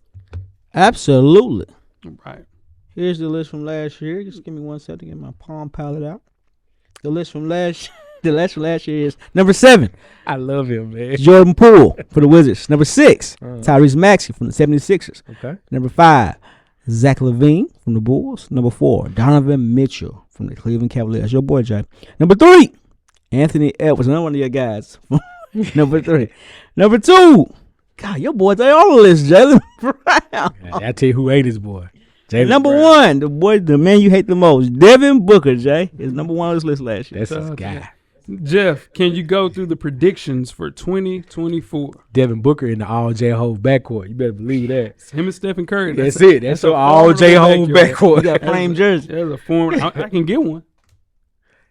Absolutely.
All right.
Here's the list from last year. Just give me 1 second to get my Palm Pilot out. The list from last year is number 7.
I love him, man.
Jordan Poole for the Wizards. Number 6, Tyrese Maxey from the 76ers.
Okay.
Number 5, Zach LaVine from the Bulls. Number 4, Donovan Mitchell from the Cleveland Cavaliers. Your boy, Jay. Number 3, Anthony Edwards, another one of your guys. Number 3. Number 2, God, your boy, they all on the list, Jalen Brown.
Yeah, I tell you who ate his boy.
Number Brown. 1, the man you hate the most, Devin Booker, Jay, is number 1 on this list last year.
That's his guy.
Jeff, can you go through the predictions for 2024?
Devin Booker in the all J-Hove backcourt. You better believe that.
It's him and Stephen Curry.
That's it. That's an all J-Hove backcourt.
You got a flame jersey.
There's a form. I can get one.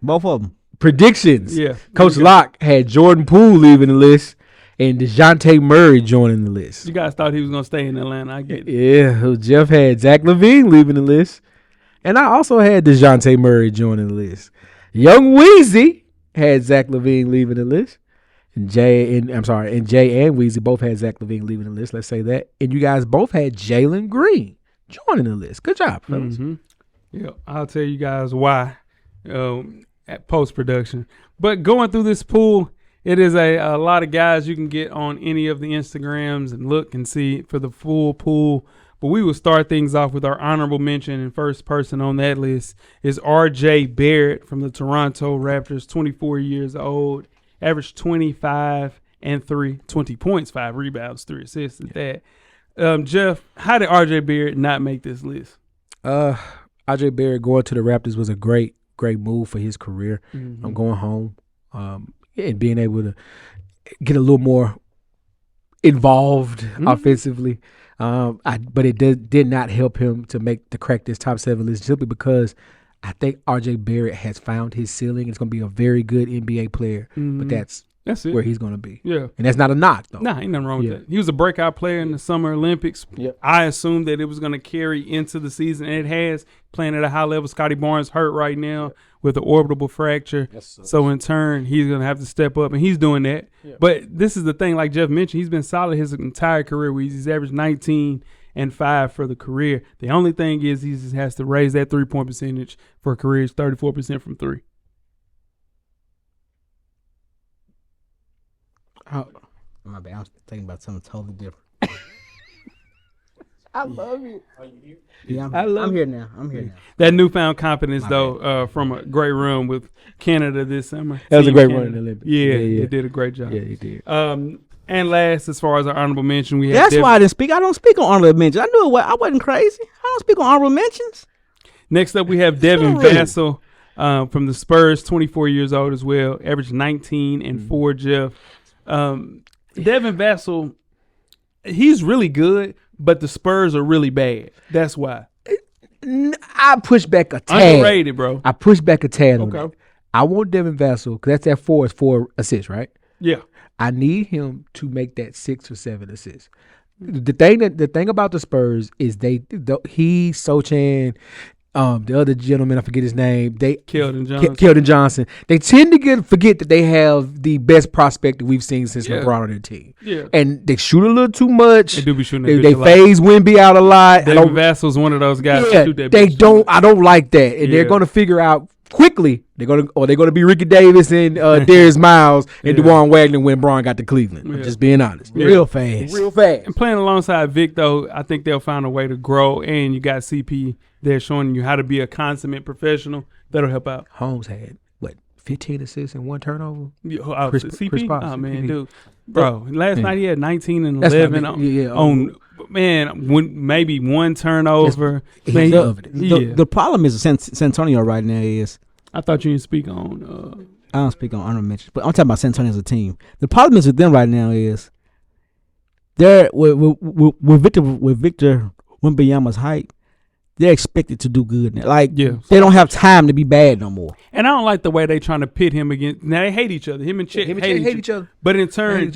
Both of them.
Predictions.
Yeah.
Coach Locke had Jordan Poole leaving the list and DeJounte Murray joining the list.
You guys thought he was going to stay in Atlanta. I get it.
Yeah. Jeff had Zach LaVine leaving the list. And I also had DeJounte Murray joining the list. Young Weezy had Zach LaVine leaving the list. And Jay and Weezy both had Zach LaVine leaving the list. Let's say that. And you guys both had Jalen Green joining the list. Good job, fellas.
Mm-hmm. Yeah, I'll tell you guys why at post-production. But going through this pool, it is a lot of guys you can get on any of the Instagrams and look and see for the full pool. But we will start things off with our honorable mention, and first person on that list is R.J. Barrett from the Toronto Raptors, 24 years old, averaged 25 and 3, 20 points, 5 rebounds, 3 assists at that. Jeff, how did R.J. Barrett not make this list?
R.J. Barrett going to the Raptors was a great move for his career.
Mm-hmm.
I'm going home and being able to get a little more involved offensively. But it did not help him to crack this top 7 list simply because I think R.J. Barrett has found his ceiling. It's going to be a very good NBA player, but that's it. Where he's going to be.
Yeah.
And that's not a knock, though.
Nah, ain't nothing wrong with that. He was a breakout player in the Summer Olympics.
Yep.
I assumed that it was going to carry into the season, and it has. Playing at a high level. Scotty Barnes hurt right now with an orbital fracture. Yes, so in turn, he's going to have to step up, and he's doing that. Yeah. But this is the thing, like Jeff mentioned, he's been solid his entire career. He's averaged 19 and 5 for the career. The only thing is he just has to raise that 3-point percentage for a career. It's 34% from 3.
Oh, my bad. I was thinking about something totally different. I love you. Are you here? Yeah, I'm here now.
That newfound confidence, from a great run with Canada this summer.
That was a great run in the Olympics.
Yeah, he did a great job.
Yeah, he did.
And last, as far as our honorable mention, we have
That's why I didn't speak. I don't speak on honorable mentions. I knew I wasn't crazy. I don't speak on honorable mentions.
Next up, we have Devin Vassell from the Spurs, 24 years old as well, averaged 19 and 4, Jeff. Devin Vassell, he's really good, but the Spurs are really bad. That's why.
I push back a tad.
Underrated, bro.
I push back a tad on that. I want Devin Vassell, because that's at 4 assists, right?
Yeah.
I need him to make that 6 or 7 assists. The thing about the Spurs is Sochan, the other gentleman, I forget his name. Keldon Johnson. They tend to forget that they have the best prospect that we've seen since LeBron on their team.
Yeah.
And they shoot a little too much.
They do be shooting.
They phase Wemby out a lot.
Devin Vassell's one of those guys.
Yeah, I don't like that, and they're going to figure out quickly. They're gonna be Ricky Davis and Darius Miles and DeJuan Wagner when Braun got to Cleveland. I'm just being honest.
Real fast.
And playing alongside Vic, though, I think they'll find a way to grow. And you got CP there showing you how to be a consummate professional. That'll help out.
Holmes had 15 assists and 1 turnover.
CP?
Chris Paul,
oh man,
CP.
Dude, bro. Last night he had 19 and 11 on maybe 1 turnover.
The problem is San Antonio right now is.
I thought you didn't speak on.
I don't speak on honorable mentions, but I'm talking about San Antonio as a team. The problem is with them right now is they're with Victor Wembanyama's height. They're expected to do good now. They don't have time to be bad no more.
And I don't like the way they trying to pit him against. Now they hate each other. Him and Chet hate each other. But in turn,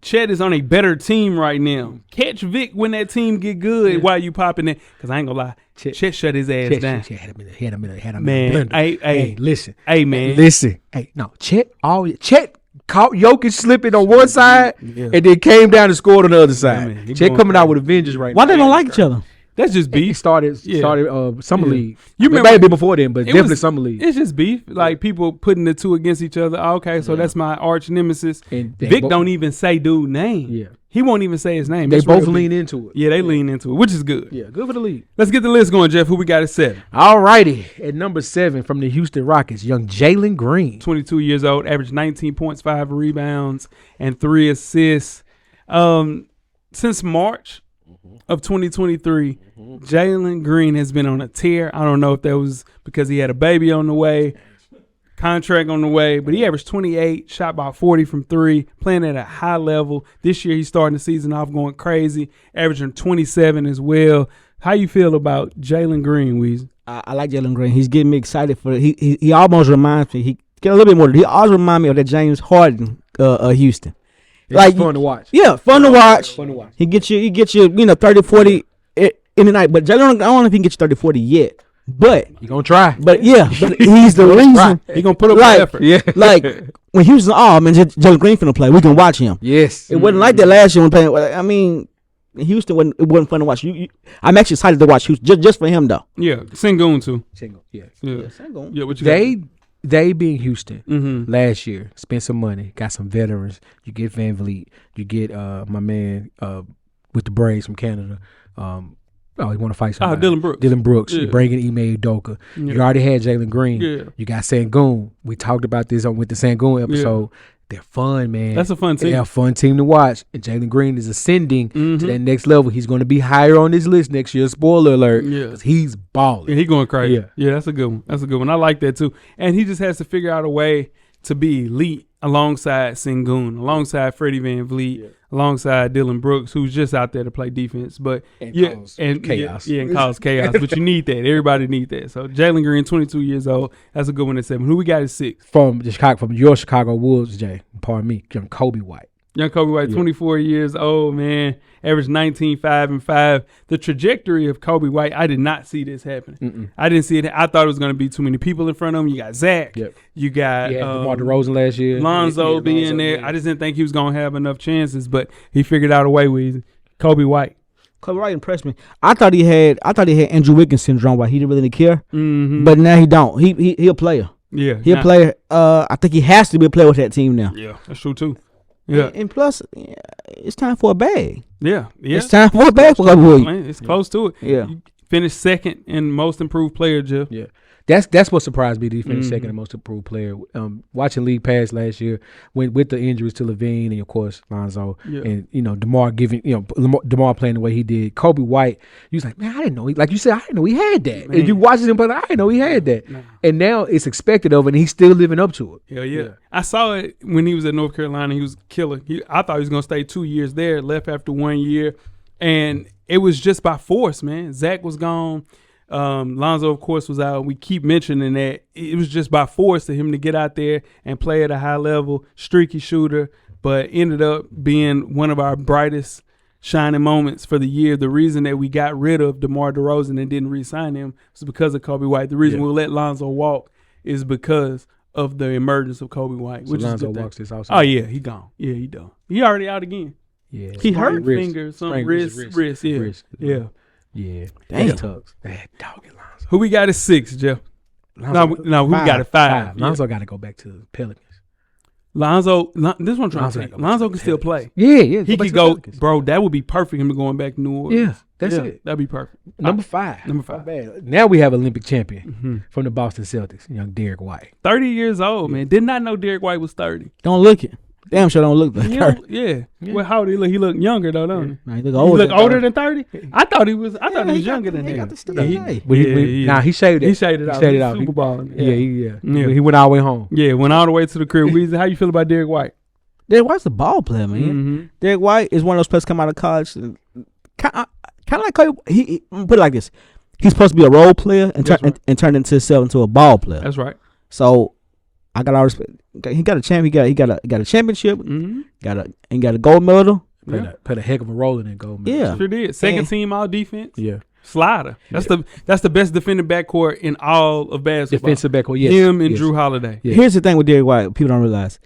Chet is on a better team right now. Catch Vic when that team get good while you popping it. Because I ain't gonna lie, Chet shut his ass down.
Chet had a minute.
Man, hey,
listen.
Hey, man.
Listen. Hey, no, Chet caught Jokic slipping on one side and then came down and scored on the other side. Chet coming out with a vengeance right now.
Why they don't like each other?
That's just beef.
He started Summer League.
You remember
maybe before then, but definitely Summer League.
It's just beef. Like people putting the two against each other. Okay, so that's my arch nemesis. And Vic don't even say dude's name. Yeah. He won't even say his name.
They both lean into it.
Yeah, they lean into it, which is good.
Yeah, good for the league.
Let's get the list going, Jeff. Who we got at 7?
All righty. At number 7 from the Houston Rockets, young Jalen Green.
22 years old, averaged 19 points, 5 rebounds, and 3 assists. Since March of 2023, Jalen Green has been on a tear. I don't know if that was because he had a baby on the way. contract on the way, but he averaged 28, shot about 40 from 3, playing at a high level. This year he's starting the season off going crazy, averaging 27 as well. How you feel about Jalen Green, Weezy?
I like Jalen Green. He's getting me excited for it. He almost reminds me. He get a little bit more. He always reminds me of that James Harden Houston.
It's
like
fun to watch.
Yeah, fun to watch.
Fun to watch.
He gets you 30, 40 in the night. But Jalen, I don't know if he can get you 30, 40 yet. But
He gonna try.
but he's the reason.
He gonna put up
Like-
an effort.
Yeah.
Like when Houston, Jalen Green finna play. We can watch him.
Yes.
It wasn't like that last year when playing. I mean, Houston it wasn't fun to watch. I'm actually excited to watch Houston just for him though.
Yeah, Sengun too.
Yeah.
Yeah, what you got?
They being Houston
Mm-hmm.
last year, spent some money, got some veterans. You get Van Vliet, you get my man with the Braves from Canada. He want to fight somebody.
Dylan Brooks.
You
Yeah.
bring in Ime Udoka.
Yeah.
You already had Jalen Green.
Yeah.
You got Sengun. We talked about this with the Sengun episode. They're fun, man.
That's a fun team.
They're a fun team to watch. And Jalen Green is ascending to
Mhm.
that next level. He's going to be higher on this list next year. Spoiler alert.
Yeah.
'Cause he's balling.
Yeah, he going crazy.
Yeah.
Yeah, that's a good one. That's a good one. I like that too. And he just has to figure out a way to be elite alongside Sengun, alongside Freddie Van Vliet, alongside Dylan Brooks, who's just out there to play defense. But
And
yeah,
cause
and
chaos.
Yeah, and cause chaos. But you need that. Everybody need that. So Jalen Green, 22 years old. That's a good one at 7. Who we got at 6?
From your Chicago Wolves, Jay. Pardon me. Young Coby White.
Young Coby White, 24 years old, man. Averaged 19, 5, and 5. The trajectory of Coby White, I did not see this happening. I didn't see it. I thought it was going to be too many people in front of him. You got Zach.
Yep.
You got
DeMar DeRozan last year.
Lonzo
Yeah,
being
Lonzo,
there.
yeah.
I just didn't think he was going to have enough chances, but he figured out a way with Coby White.
Kobe White impressed me. I thought he had Andrew Wiggins syndrome, where he didn't really care.
Mm-hmm.
But now he don't. He a player.
Yeah.
He a player. I think he has to be a player with that team now.
Yeah, that's true too. Yeah.
And plus, it's time for a bag.
Yeah.
It's time for a bag for Kobe Williams.
Man, it's close to it.
Yeah.
You finished second in most improved player, Jeff.
Yeah. That's what surprised me. He finished second and most improved player. Watching League Pass last year, with the injuries to Levine and of course Lonzo, and DeMar DeMar playing the way he did. Coby White, you was like, man, I didn't know. Like you said, I didn't know he had that.
Man.
And you watching him play, I didn't know he had that. And now it's expected of, and he's still living up to it.
Hell yeah. I saw it when he was at North Carolina. He was killer. I thought he was going to stay 2 years there. Left after 1 year, and it was just by force, man. Zach was gone. Lonzo, of course, was out. We keep mentioning that. It was just by force to him to get out there and play at a high level, streaky shooter, but ended up being one of our brightest shining moments for the year. The reason that we got rid of DeMar DeRozan and didn't re-sign him was because of Coby White. The reason we'll let Lonzo walk is because of the emergence of Coby White.
So
Which
Lonzo
is
walks this also.
Oh, yeah, he gone. Yeah, he done. He already out again.
Yeah.
He hurt?
Finger, something, wrist, yeah.
Wrist.
Yeah.
Yeah.
Damn.
That tugs. That dog at Lonzo.
Who we got at 6, Jeff? No, we got at 5.
Lonzo got to go back to the Pelicans.
Lonzo, this one I'm trying to say.
Lonzo
Lonzo can still play.
Yeah.
He could go, bro. That would be perfect. Him going back to New Orleans.
Yeah, that's it.
That'd be perfect.
Number 5.
Number 5.
Not bad. Now we have Olympic champion from the Boston Celtics, young Derrick White.
30 years old, man. Did not know Derrick White was 30.
Don't look it. Damn sure don't look like
He
30.
yeah. Well, how old he look? He look younger though, don't he?
Nah, he look
He
older.
look older than 30. I thought he was. I thought he was
he got
younger
the-
than
he
that.
got the still
he,
today.
But
yeah.
he shaved it.
He shaved it out.
Shaved it
He's
out.
Super Bowl.
Yeah. He went all the way home.
Yeah, went all the way to the crib. Weezy, how you feel about Derrick White?
Derrick White's a ball player, man.
Mm-hmm.
Derrick White is one of those players come out of college. Kind of like Kobe. He put it like this. He's supposed to be a role player and turn into himself into a ball player.
That's right.
So I got all respect. He got a champ. He got a championship.
Mm-hmm.
Got a gold medal.
Played a heck of a role in that goal. Man.
Yeah.
Sure did. Second team all defense.
Yeah.
Slider. That's the best defending backcourt in all of basketball.
Defensive backcourt. Yes.
Him and
Yes.
Drew Holiday.
Yeah.
Here's the thing with Derrick White. People don't realize.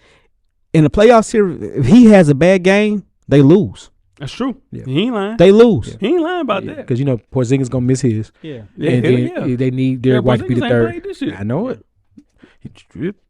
In the playoff series, if he has a bad game, they lose.
That's true.
Yeah.
He ain't lying.
They lose.
He ain't lying about that.
Because Porzingis gonna miss his.
Yeah.
Yeah,
And
hell
then
yeah.
they need Derrick White to be the
Porzingis ain't
third.
played this year.
I know it.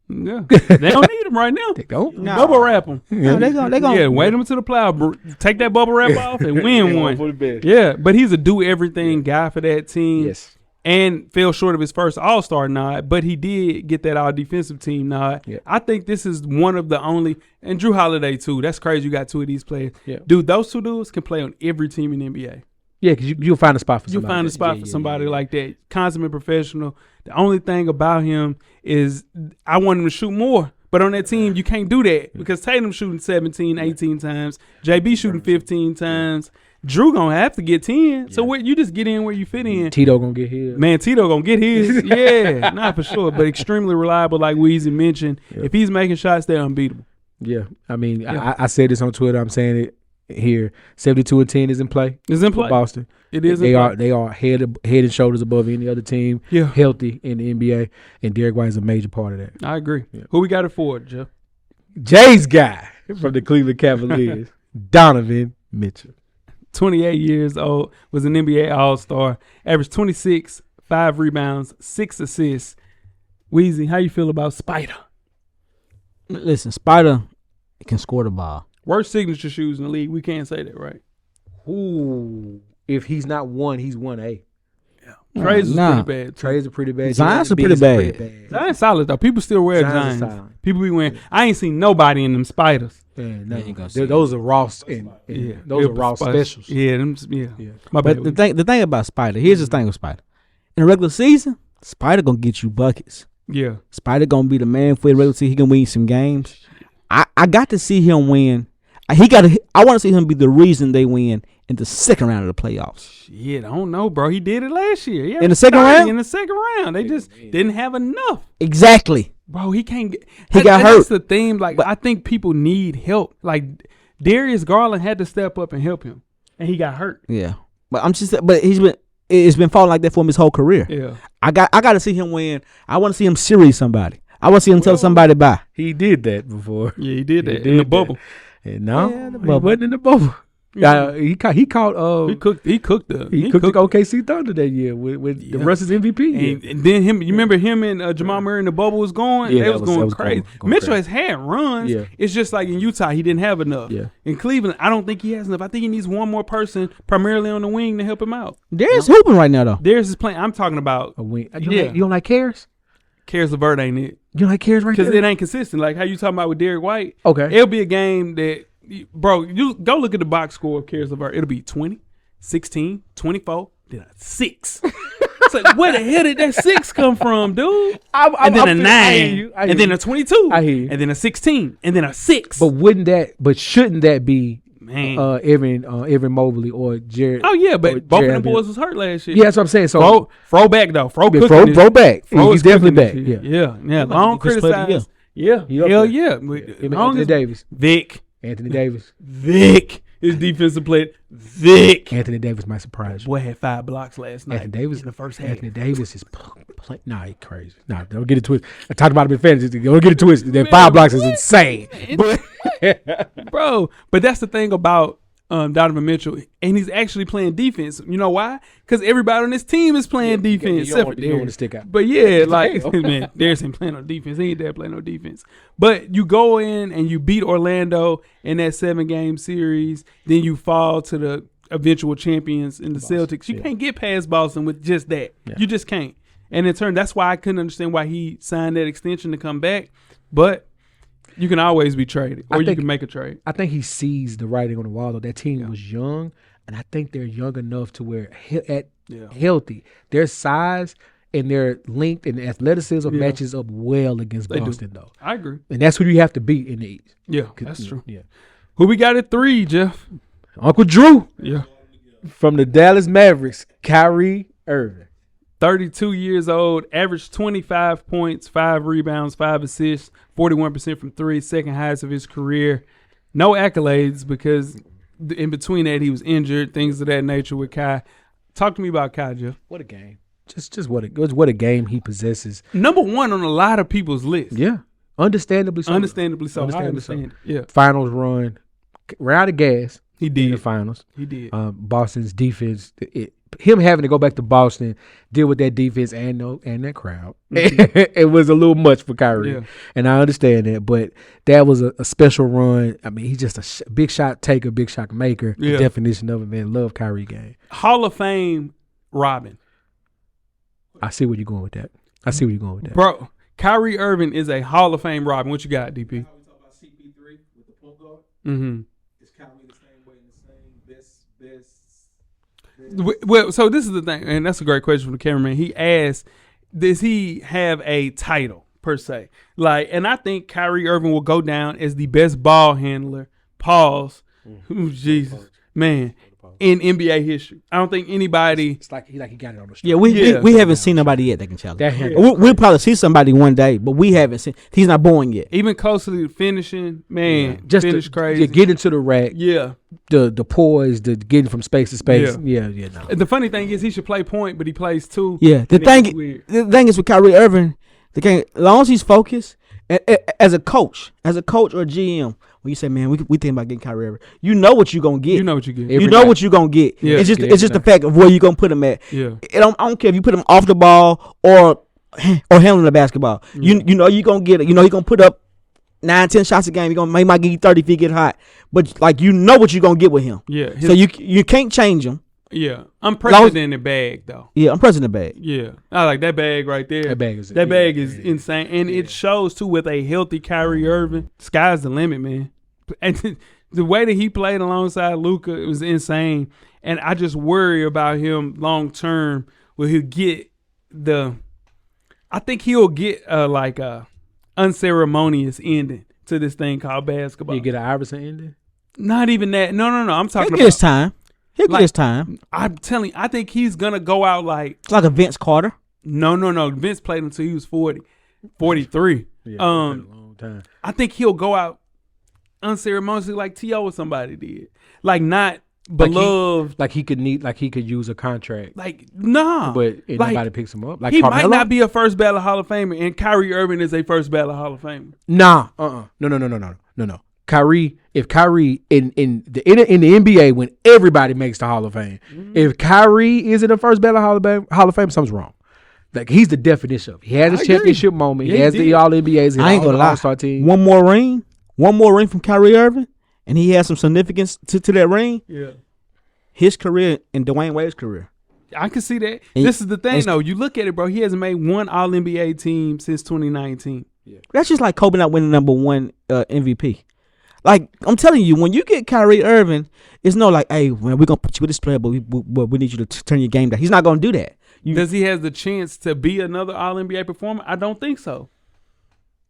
Yeah. They don't need him right now.
They don't.
Nah.
Bubble wrap him.
No, they gonna
Yeah, wait him until the playoff. Take that bubble wrap off and win one. Yeah, but he's a do everything guy for that team.
Yes.
And fell short of his first All-Star nod, but he did get that all-defensive team nod.
Yeah.
I think this is one of the only, and Drew Holiday too. That's crazy. You got two of these players.
Yeah.
Dude, those two dudes can play on every team in the NBA.
Yeah, because you'll find a spot for
You'll
somebody.
find a spot for somebody like that. Consummate professional. The only thing about him is I want him to shoot more. But on that team, you can't do that because Tatum's shooting 17, 18 times. JB shooting 15 times. Drew going to have to get 10. Yeah. So you just get in where you fit in.
Tito going to get his.
Man, Tito going to get his. Yeah, not for sure. But extremely reliable like Weezy mentioned. If he's making shots, they're unbeatable.
Yeah. I mean, I said this on Twitter. I'm saying it here. 72-10 is in play.
It's in play.
Boston. It is in play. They are head and shoulders above any other team. Yeah. Healthy in the NBA. And Derrick White is a major part of that.
I agree. Yeah. Who we got it for, Jeff?
Jay's guy from the Cleveland Cavaliers, Donovan Mitchell.
28 years old, was an NBA All-Star, averaged 26, 5 rebounds, 6 assists. Weezy, how you feel about Spider?
Listen, Spider can score the ball.
Worst signature shoes in the league. We can't say that, right?
Ooh. If he's not 1, he's 1A.
Yeah. Trey's is pretty bad.
Trey's are pretty bad.
Zion's are pretty bad.
Zion's solid, though. People still wear Zions. People be wearing. I ain't seen nobody in them Spiders.
Those are Ross those are Ross specials.
Yeah, My
bad. But the thing about Spider, here's the thing with Spider. In the regular season, Spider gonna get you buckets.
Yeah.
Spider gonna be the man for the regular season. He can win some games. I got to see him win. I want to see him be the reason they win in the second round of the playoffs.
Shit, I don't know, bro. He did it last year.
In the second round?
In the second round. They just didn't have enough.
Exactly.
Bro, he can't get.
He got hurt.
That's the thing. Like, I think people need help. Like, Darius Garland had to step up and help him, and he got hurt.
Yeah, but it's been falling like that for him his whole career.
Yeah,
I got to see him win. I want to see him series somebody. I want to see him tell somebody bye.
He did that before.
Yeah, he did that in the bubble.
No, he wasn't in the bubble. He cooked the OKC Thunder that year with the Russ's MVP.
And then you remember him and Jamal Murray in the bubble was going?
Yeah,
they was going crazy. Mitchell has had runs. Yeah. It's just like in Utah, he didn't have enough.
Yeah.
In Cleveland, I don't think he has enough. I think he needs one more person, primarily on the wing, to help him out.
Darius hooping right now, though.
Darius is playing. I'm talking about
a wing. You don't like Caris?
Caris LeVert ain't it.
You don't like Caris right there?
Because it ain't consistent. Like how you talking about with Derrick White.
Okay.
It'll be a game that, bro, you go look at the box score of Caris LeVert. It'll be 20, 16, 24, then a 6. It's like, where the hell did that 6 come from, dude? And then a 9, and then a 22, and then a 16, and then a 6.
But shouldn't that be
man,
Evan Mobley or Jared?
Oh yeah, but both of them boys was hurt last year.
Yeah, that's what I'm saying. So
Fro back though. Fro
back. He's definitely back.
Yeah. Long criticize. Yeah. Hell yeah.
Anthony Davis. Anthony Davis.
His defensive player.
Anthony Davis might surprise you.
Boy had 5 blocks last night.
Anthony Davis
in the first half.
Anthony Davis is he's crazy. Don't get it twisted. I talked about him in fantasy. Don't get it twisted. That 5 blocks is insane.
Bro, but that's the thing about Donovan Mitchell, and he's actually playing defense. You know why? Because everybody on this team is playing defense.
You don't want to stick out.
But yeah, like man, Darius ain't playing no defense. He ain't there playing no defense. But you go in and you beat Orlando in that 7-game series, then you fall to the eventual champions in the Celtics. You can't get past Boston with just that. Yeah. You just can't. And in turn, that's why I couldn't understand why he signed that extension to come back. But you can always be traded, or you can make a trade.
I think he sees the writing on the wall, though. That team was young, and I think they're young enough to where healthy. Their size and their length and athleticism matches up well against Boston, though.
I agree.
And that's who you have to beat in the East.
Yeah, that's true. Yeah. Who we got at 3, Jeff?
Uncle Drew.
Yeah.
From the Dallas Mavericks, Kyrie Irving.
32 years old, averaged 25 points, 5 rebounds, 5 assists, 41% from 3, second highest of his career. No accolades because in between that he was injured, things of that nature with Kai. Talk to me about Kai, Jeff.
What a game. Just what a game he possesses.
Number 1 on a lot of people's list.
Yeah. Understandably so.
Yeah.
Finals run. Ran out of gas.
He did.
In the finals.
He did.
Boston's defense, him having to go back to Boston, deal with that defense and that crowd, it was a little much for Kyrie. Yeah. And I understand that, but that was a special run. I mean, he's just a big shot taker, big shot maker. The definition of it, man. Love Kyrie game.
Hall of Fame Robin.
I see where you're going with that.
Bro, Kyrie Irving is a Hall of Fame Robin. What you got, DP?
We talk about CP3 with the point guard.
Mm-hmm.
Is Kyrie the same way in the same best?
Well, so this is the thing, and that's a great question from the cameraman. He asked, does he have a title per se? Like, and I think Kyrie Irving will go down as the best ball handler. Pause. Ooh, Jesus, man. In NBA history, I don't think anybody.
It's like he got it on the street.
Yeah, we haven't seen nobody yet that can challenge.
That
We'll probably see somebody one day, but we haven't seen. He's not born yet.
Even close to the finishing, man.
Just
finish crazy.
Yeah, get into the rack.
Yeah.
The poise, the getting from space to space.
Yeah.
No.
The funny thing is, he should play point, but he plays two.
Yeah, the thing is with Kyrie Irving, as long as he's focused, as a coach or a GM, when you say, man, we think about getting Kyrie Irving, you know what you're gonna get.
You know what you get.
You know what you're gonna get.
Yeah.
It's just the fact of where you're gonna put him at.
Yeah.
I don't care if you put him off the ball or handling the basketball. You know you're gonna get it. You know he's gonna put up 9-10 shots a game. He might give you 30 if he get hot. But like you know what you're gonna get with him.
Yeah.
So you can't change him.
Yeah. Unprecedented bag though.
Yeah, unprecedented bag.
Yeah. I like that bag right there.
That bag is
insane. And it shows too with a healthy Kyrie Irving. Sky's the limit, man. And the way that he played alongside Luka, it was insane. And I just worry about him long term. Will he get I think he'll get a unceremonious ending to this thing called basketball.
You get an Iverson ending?
Not even that. No. I'm talking
He'll
about
get his time. He'll get his time.
I'm telling you, I think he's gonna go out like
It's like a Vince Carter.
No. Vince played until he was 40, 43.
Yeah, a long time.
I think he'll go out unceremoniously like T.O. or somebody did. Like not beloved.
Like he could use a contract.
Like nah.
But
like,
nobody picks him up. Like
he
Carmelo?
might not be a first ballot Hall of Famer, and Kyrie Irving is a first ballot Hall of Famer.
Nah. No. Kyrie, if Kyrie in the NBA when everybody makes the Hall of Fame, if Kyrie isn't a first ballot Hall of Fame, something's wrong. Like he's the definition of. He has his championship moment.
Yeah,
he has
he
the
did.
All NBAs.
I ain't gonna lie.
All-Star team.
One more ring from Kyrie Irving, and he has some significance to that ring.
Yeah.
His career and Dwayne Wade's career.
I can see that.
And-
This is the thing though. You look at it, bro. He hasn't made one All NBA team since 2019.
That's just like Kobe not winning #1 MVP. Like I'm telling you, when you get Kyrie Irving, it's no like, hey, man, we're gonna put you with this player, but we need you to turn your game down. He's not gonna do that.
Does he have the chance to be another All NBA performer? I don't think so.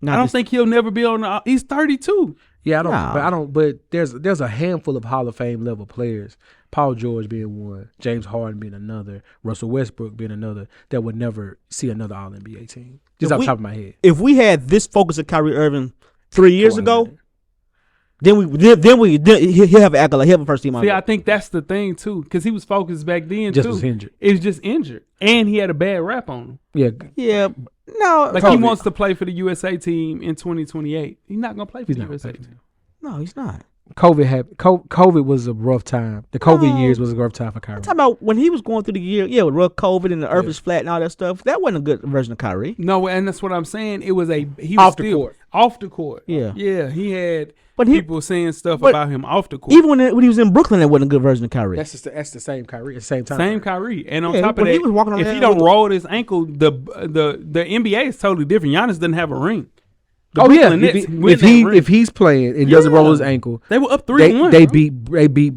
Not
I don't
this-
think he'll never be on the. He's 32.
Yeah, I don't.
Nah.
But I don't. But there's a handful of Hall of Fame level players. Paul George being one, James Harden being another, Russell Westbrook being another that would never see another All NBA team. Just off the top of my head.
If we had this focus of Kyrie Irving 3 years ago, then he'll have an accolade. He'll have a first team.
See, I think that's the thing too, because he was focused back then
Just
too.
was injured.
It was just injured, and he had a bad rap on him.
Yeah.
Yeah, no,
Like he wants to play for the USA team in 2028. He's not gonna play for
He's
the
not
USA
gonna play
team.
no, he's not.
COVID was a rough time. The COVID
No.
years was a rough time for Kyrie.
I'm talking about when he was going through the year, with rough COVID and the earth was flat and all that stuff. That wasn't a good version of Kyrie.
No, and that's what I'm saying. It was he was
Off the
still
court.
Off the court.
Yeah.
Yeah. He had
But he-
people saying stuff
but
about him off the court.
Even when he was in Brooklyn, that wasn't a good version of Kyrie.
That's the same Kyrie at the same time.
Same Kyrie, and on
Yeah,
top of
when he
that,
was walking on
if
that
he don't
with-
roll his ankle, the NBA is totally different. Giannis doesn't have a ring. The
Oh yeah,
Brooklyn Nets win
if
that ring.
he's playing and doesn't roll his ankle,
They were up
they
3-1.
they
bro.
beat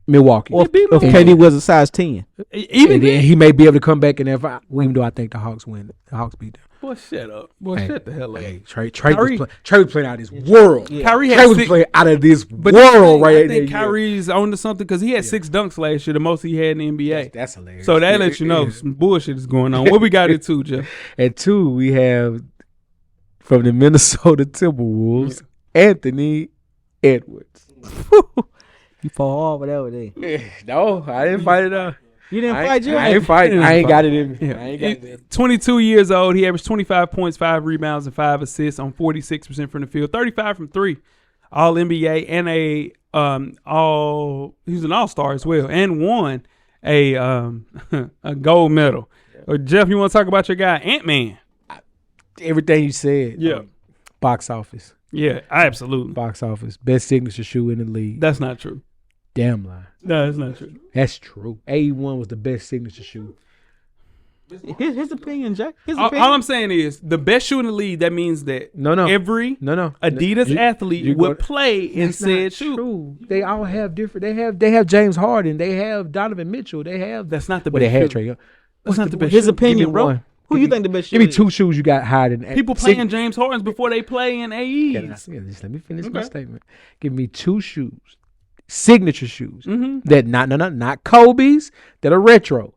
Milwaukee.
Or
beat
if
Milwaukee.
KD was a size 10.
Even
And then he may be able to come back in there. Even though I think the Hawks win, the Hawks beat them.
boy, shut up. Boy,
Hey,
shut the hell up.
Hey, Trey
Kyrie-
was playing out of this world.
Kyrie
Trey
had
was
six,
playing out of this
but
world
I
right
think
there.
Kyrie's on to something because he had 6 dunks last year, the most he had in the NBA.
That's hilarious.
So that lets you know some bullshit is going on. What we got into, Jeff?
At 2, we have from the Minnesota Timberwolves, Anthony Edwards.
You fall off over there.
No, I didn't fight it out.
You didn't fight Joe?
I ain't fighting. I ain't got it in me.
Yeah.
I ain't got it in me.
22 years old. He averaged 25 points, 5 rebounds, and 5 assists on 46% from the field, 35 from 3. All NBA and he was an all-star as well, and won a a gold medal. Jeff, you want to talk about your guy Ant-Man?
Everything you said.
Yeah.
Box office.
Yeah, absolutely.
Box office. Best signature shoe in the league.
That's not true.
Damn lie.
No, that's not true.
That's true. 81 was the best signature shoe.
His opinion, Jack. His
All
opinion.
I'm saying is the best shoe in the league. That means that every
No.
Adidas athlete would play in said shoe.
True. They all have different. They have James Harden. They have Donovan Mitchell. They have.
That's not the
Well,
best
they had
shoe.
Trae Young.
That's not the best
His
shoe.
opinion,
Give me
bro.
one.
Who you think the best shoe
Give me
is?
two shoes you got higher than
People playing James Hardens before they play in AEs.
Just let me finish my statement. Give me two shoes, signature shoes that not Kobe's, that are retro.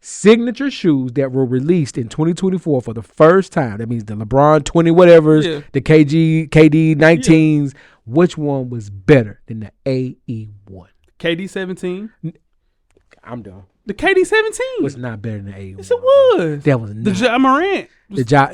Signature shoes that were released in 2024 for the first time. That means the LeBron 20 whatevers, the KD 19s. Which one was better than the AE1?
KD 17.
I'm done.
The KD 17
Was not better than the AE1.
Yes, it was.
That was
The
not.
Ja Morant.
The Ja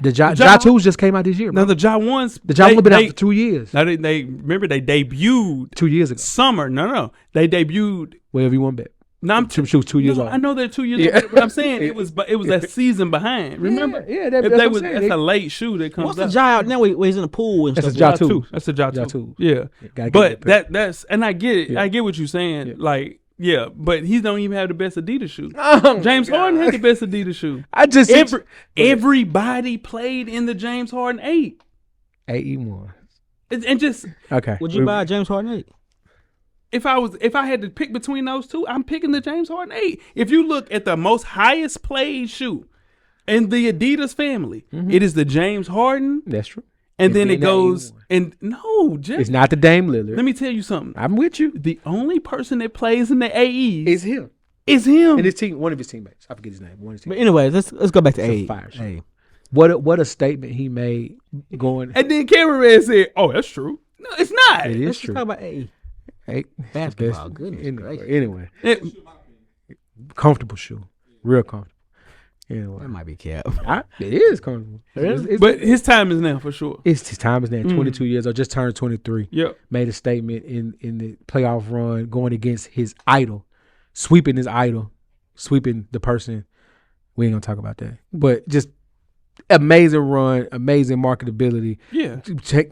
2s just came out this year, bro.
Now the Ja ones.
The Ja 1 been out for 2 years.
Now they remember they debuted
2 years ago.
summer. No, they debuted.
Wherever you want bet.
No, I'm
Some shoes 2 years
no,
old.
I know they're 2 years
Yeah.
old, but I'm saying it was a season behind. Remember?
Yeah,
If they was, that's a late shoe that comes
What's the
out.
Ja out now? Where he's in the pool and
That's
stuff.
a Ja
Ja
2.
2. That's a Ja
Ja
2.
2.
Yeah.
Gotta get
But
that
that's and I get it.
Yeah.
I get what you're saying.
Yeah.
Like, yeah, but he don't even have the best Adidas shoe.
Oh,
James Harden had the best Adidas shoe.
I just
Everybody played in the James Harden 8.
AE1.
And just
Okay.
Would you buy a James Harden 8?
if I had to pick between those two, I'm picking the James Harden 8. If you look at the most highest played shoe in the Adidas family, it is the James Harden,
That's true.
and then it
then the
goes
AE1.
and no, just
It's not the Dame Lillard.
let me tell you something.
I'm with you.
The only person that plays in the AEs
It's him.
is him.
And his team, one of his teammates. I forget his name. One of his
But
teammates.
anyway, let's go back to
It's a
8.
fire shoe.
Hey.
What a statement he made going.
And then cameraman said, "Oh, that's true." No, it's not.
It is
Let's
true.
talk about 8.
Hey,
Basketball, goodness gracious.
Anyway,
It-
comfortable shoe. Real comfortable. Anyway,
That might be cap.
it is comfortable. It's-
but his time is now for sure.
It's his time is now. 22 years old, just turned 23.
Yep.
Made a statement in the playoff run, going against his idol, sweeping his idol, sweeping the person. We ain't gonna talk about that, but just amazing run, amazing marketability.
Yeah.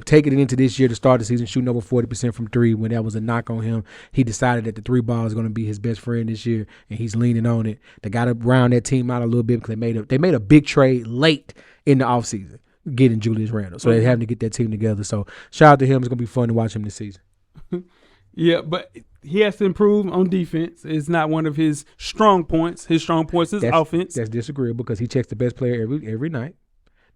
Taking it into this year to start the season, shooting over 40% from three. When that was a knock on him, he decided that the 3 ball is going to be his best friend this year, and he's leaning on it. They got to round that team out a little bit because they made a big trade late in the offseason, getting Julius Randle. So they're having to get that team together. So shout out to him. It's going to be fun to watch him this season.
Yeah, but he has to improve on defense. It's not one of his strong points. His strong points is offense.
That's disagreeable because he checks the best player every night.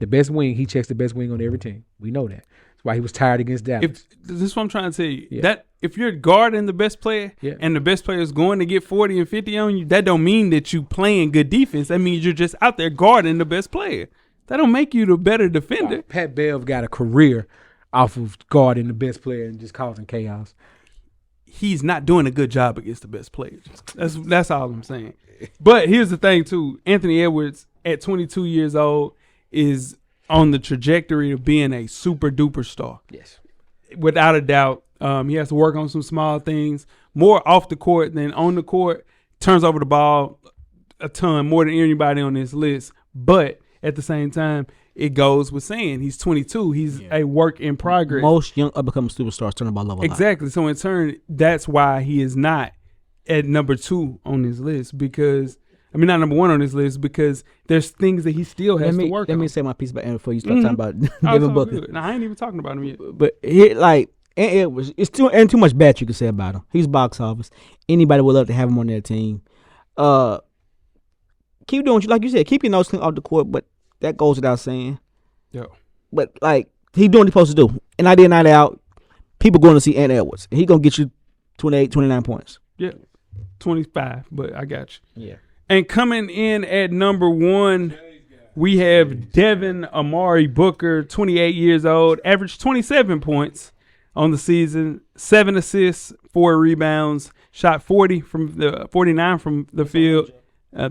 The best wing, he checks the best wing on every team. We know that. That's why he was tired against Dallas.
This is what I'm trying to tell you.
Yeah.
That if you're guarding the best player
Yeah.
and the best player is going to get 40 and 50 on you, that don't mean that you playing good defense. That means you're just out there guarding the best player. That don't make you the better defender.
Pat Bev got a career off of guarding the best player and just causing chaos.
He's not doing a good job against the best players. That's all I'm saying. But here's the thing too. Anthony Edwards at 22 years old is on the trajectory of being a super duper star.
Yes.
Without a doubt. He has to work on some small things, more off the court than on the court. Turns over the ball a ton, more than anybody on this list. But at the same time, it goes with saying he's 22. He's a work in progress.
Most young up-and-coming superstars turn the ball over.
Exactly. So in turn, that's why he is not at number 2 on this list because not number 1 on this list because there's things that he still has to work on.
Let me say my piece about Aaron before you start talking about Devin Booker.
No, I ain't even talking about him yet.
But it's too much bad you can say about him. He's box office. Anybody would love to have him on their team. Keep doing like you said. Keep your nose clean off the court, but that goes without saying.
Yeah.
But he doing what he's supposed to do. And night in, night out, people going to see Anthony Edwards. He gonna get you 28, 29 points.
Yeah. 25, but I got you.
Yeah.
And coming in at number 1, we have Devin Amari Booker, 28 years old, averaged 27 points on the season, 7 assists, 4 rebounds, shot 49 from the field,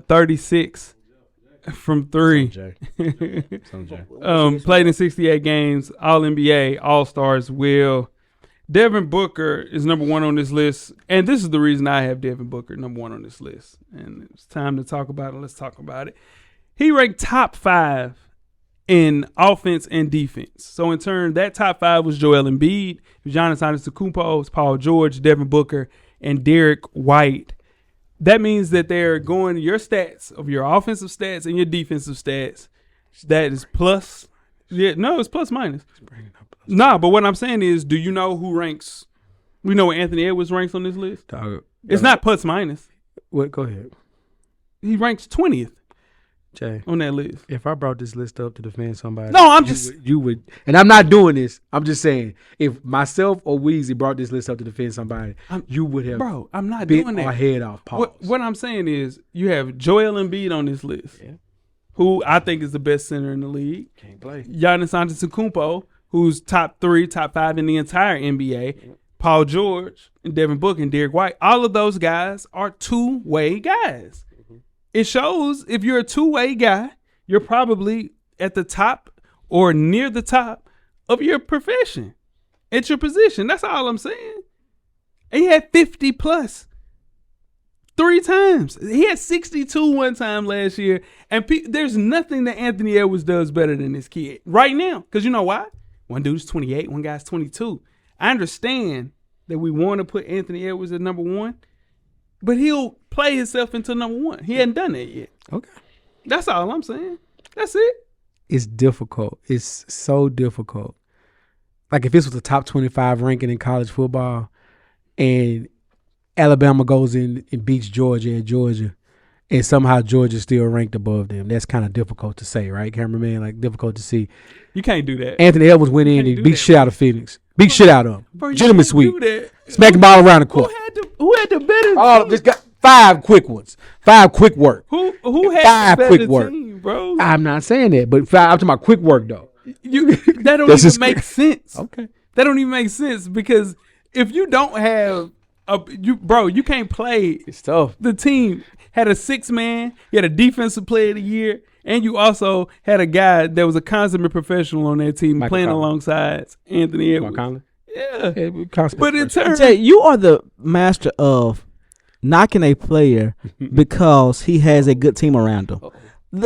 36 from 3. Played in 68 Games, All NBA, All Stars will. Devin Booker is number 1 on this list, and this is the reason I have Devin Booker number 1 on this list. And it's time to talk about it. Let's talk about it. He ranked top 5 in offense and defense. So in turn, that top 5 was Joel Embiid, Giannis Antetokounmpo, Paul George, Devin Booker, and Derrick White. that means that they're going your stats of your offensive stats and your defensive stats. That is plus. Yeah, no, it's plus minus. Nah, but what I'm saying is, do you know who ranks? We know where Anthony Edwards ranks on this list. It's not plus minus.
What? Go ahead.
He ranks 20th
Jay,
on that list.
if I brought this list up to defend somebody,
No, I'm just.
you would, and I'm not doing this. I'm just saying, if myself or Weezy brought this list up to defend somebody, you would have
Bro, I'm not
bit
doing that.
our head off. Pause.
What I'm saying is, you have Joel Embiid on this list, who I think is the best center in the league.
Can't play.
Giannis Antetokounmpo, who's top 3, top 5 in the entire NBA. Paul George and Devin Booker and Derrick White. All of those guys are two-way guys. It shows if you're a two-way guy, you're probably at the top or near the top of your profession. It's your position. That's all I'm saying. And he had 50 plus 3 times. He had 62 one time last year. And there's nothing that Anthony Edwards does better than this kid right now. Because you know why? One dude's 28, one guy's 22. I understand that we want to put Anthony Edwards at number 1. But he'll play himself into number 1. He hadn't done that yet.
Okay.
That's all I'm saying. That's it.
It's difficult. It's so difficult. Like if this was a top 25 ranking in college football and Alabama goes in and beats Georgia at Georgia and somehow Georgia's still ranked above them, that's kind of difficult to say, right, cameraman? Like difficult to see.
You can't do that.
Anthony Edwards went in and beat shit out of Phoenix. Beat shit out of him.
Bro,
Gentleman sweep. Smack the ball around the court.
Who had the better
Oh,
team?
just got 5 quick ones. 5 quick work.
Who had
5
the
quick
better
work.
team, bro?
I'm not saying that, but I'm talking about quick work though.
That don't
That's
even
just
make sense.
Okay.
That don't even make sense because if you don't have you can't play.
It's tough.
The team had a 6-man, you had a defensive player of the year, and you also had a guy that was a consummate professional on that team playing alongside Anthony Edwards.
McCollum.
Yeah. But in terms,
Jay, you are the master of knocking a player because he has a good team around him.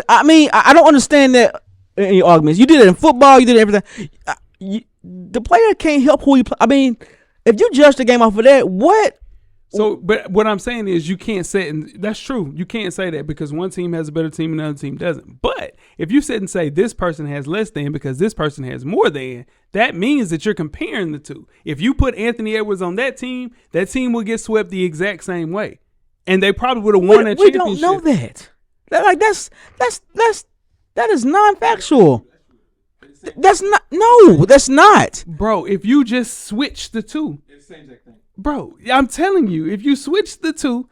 I mean, I don't understand that in your arguments. You did it in football. You did it everything. The player can't help who he play. I mean, if you judge the game off of that, what?
So, but what I'm saying is you can't say, and that's true. You can't say that because one team has a better team and another team doesn't. But if you sit and say this person has less than because this person has more than, that means that you're comparing the two. If you put Anthony Edwards on that team will get swept the exact same way. And they probably would have won that championship.
We don't know that. That is non-factual. That's not.
Bro, if you just switch the two. It's the same exact thing. Bro, I'm telling you, if you switch the two,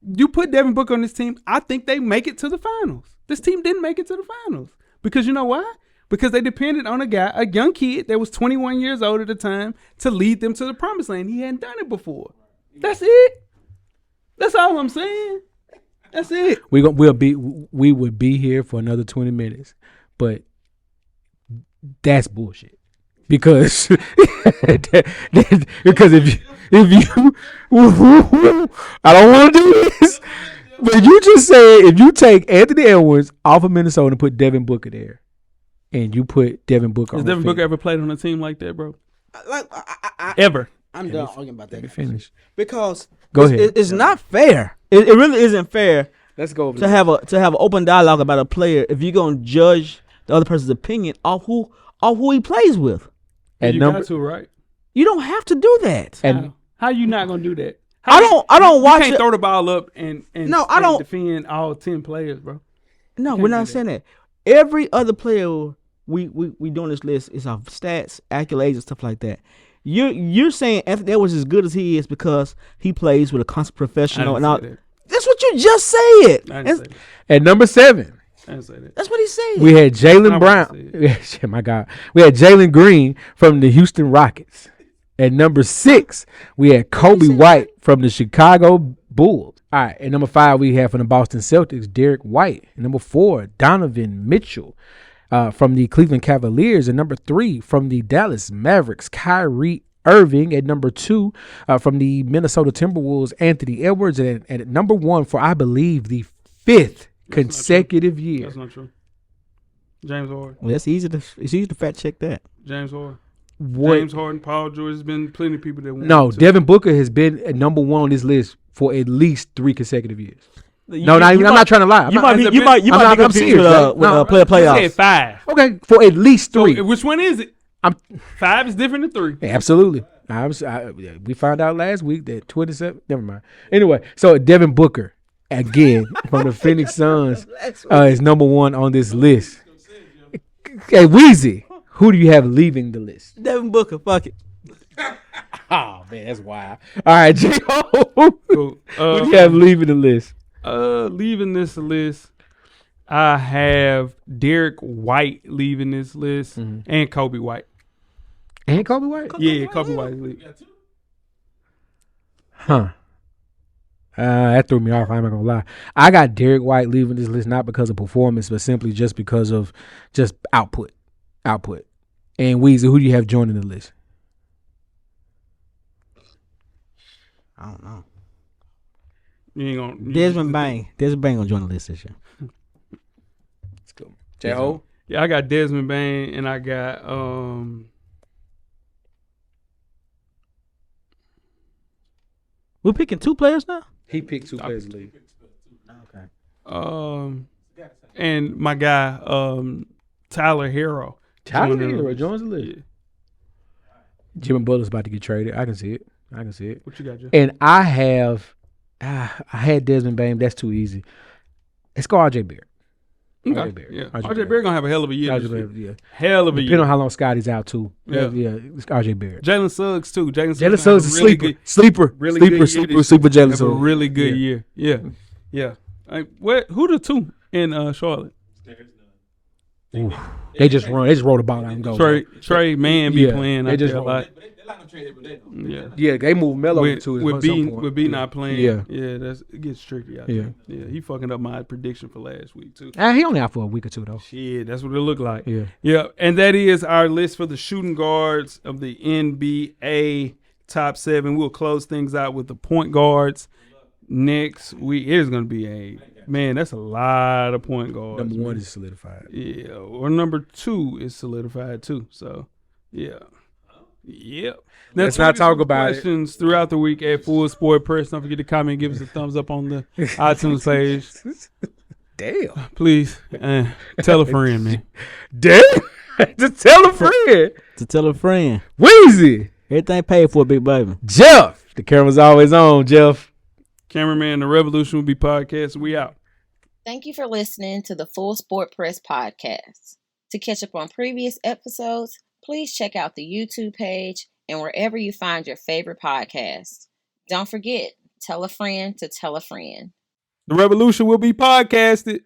you put Devin Booker on this team, I think they make it to the finals. This team didn't make it to the finals. Because you know why? Because they depended on a young kid that was 21 years old at the time to lead them to the promised land. He hadn't done it before. That's it. That's all I'm saying. That's it.
We would be here for another 20 minutes, but that's bullshit. Because if you I don't want to do this, but you just said if you take Anthony Edwards off of Minnesota and put Devin Booker there, and you put Devin Booker.
Has Devin Booker ever played on a team like that, bro?
Ever? I'm done arguing about that.
Finish.
Because
go ahead.
It's not fair. It really isn't fair.
Let's go over
to have an open dialogue about a player if you're gonna judge the other person's opinion off who he plays with.
And got to, right?
You don't have to do that.
And how you not gonna do that?
I don't watch.
You can't throw the ball up and
I don't
defend all 10 players, bro.
No, we're not saying that. Every other player we doing this list is our stats, accolades, and stuff like that. You're saying Anthony Edwards is as good as he is because he plays with a constant professional and all. That's what you just said.
At number 7.
I didn't say that.
That's what he said.
We had Jalen Brown. My God. We had Jalen Green from the Houston Rockets. At number 6, we had Coby White from the Chicago Bulls. All right. At number 5, we have from the Boston Celtics, Derrick White. At number 4, Donovan Mitchell from the Cleveland Cavaliers. At number 3, from the Dallas Mavericks, Kyrie Irving. At number 2, from the Minnesota Timberwolves, Anthony Edwards. And at number 1, for I believe the 5th consecutive year.
That's not true. James Harden.
Well, it's easy to fact check that.
James Harden. James Harden, Paul George, has been plenty of people that want
No, Devin Booker has been at number 1 on this list for at least 3 consecutive years. I'm not trying to lie.
You might be confused with playoffs.
I said 5.
Okay, for at least 3.
So, which one is it? 5 is different than 3.
Absolutely. We found out last week that 27. Never mind. Anyway, so Devin Booker again from the Phoenix Suns is number 1 on this list. Hey, Weezy, who do you have leaving the list?
Devin Booker, fuck it.
Oh man, that's wild. All right, J.O.
Cool.
Who do you have leaving the list?
Leaving this list, I have Derrick White leaving this list and Coby White.
And Coby White?
Yeah, Coby White is leaving.
Huh. That threw me off. I'm not gonna lie. I got Derrick White leaving this list not because of performance, but simply just because of just output. And Weezy, who do you have joining the list?
I don't know.
You ain't gonna
Desmond Bane. Desmond Bane gonna join the list this year.
Let's go. J.O.
Yeah, I got Desmond Bane and I got
We're picking 2 players now?
He picked 2 players to leave.
Okay.
And my guy Tyler Hero.
Tyler Hero joins the list. Yeah. Jimmy Butler's about to get traded. I can see it.
What you got, Joe?
And I had Desmond Bane. That's too easy. Let's go RJ Barrett.
Okay.
RJ Barrett.
Yeah. RJ Barrett gonna have a hell of a year.
Yeah.
Hell of a year.
Depending on how long Scotty's out too.
Yeah.
It's RJ Barrett.
Jalen Suggs too. Jalen
Suggs is a sleeper. Sleeper Jalen Suggs.
A really good year. Yeah. Who the 2 in Charlotte?
They just roll the ball out and go.
Trey Man be playing.
They just
roll.
roll.
Yeah,
they move Melo into it.
With B not playing.
Yeah,
it gets tricky out there. Yeah, he fucking up my prediction for last week too.
He only out for a week or 2 though.
Shit, that's what it looked like.
Yeah,
and that is our list for the shooting guards of the NBA top 7. We'll close things out with the point guards next week. It is going to be that's a lot of point guards.
Number 1 is solidified.
Yeah, or number 2 is solidified too. So, yeah. Yep.
Let's not talk about
questions throughout the week at Full Sport Press. Don't forget to comment and give us a thumbs up on the iTunes page.
Damn.
Please tell a friend, man.
Damn. To tell a friend.
To tell a friend.
Weezy.
Everything paid for, big baby.
Jeff. The camera's always on, Jeff.
Cameraman, the Revolution will be podcast. We out.
Thank you for listening to the Full Sport Press podcast. To catch up on previous episodes, please check out the YouTube page and wherever you find your favorite podcast. Don't forget, tell a friend to tell a friend.
The Revolution will be podcasted.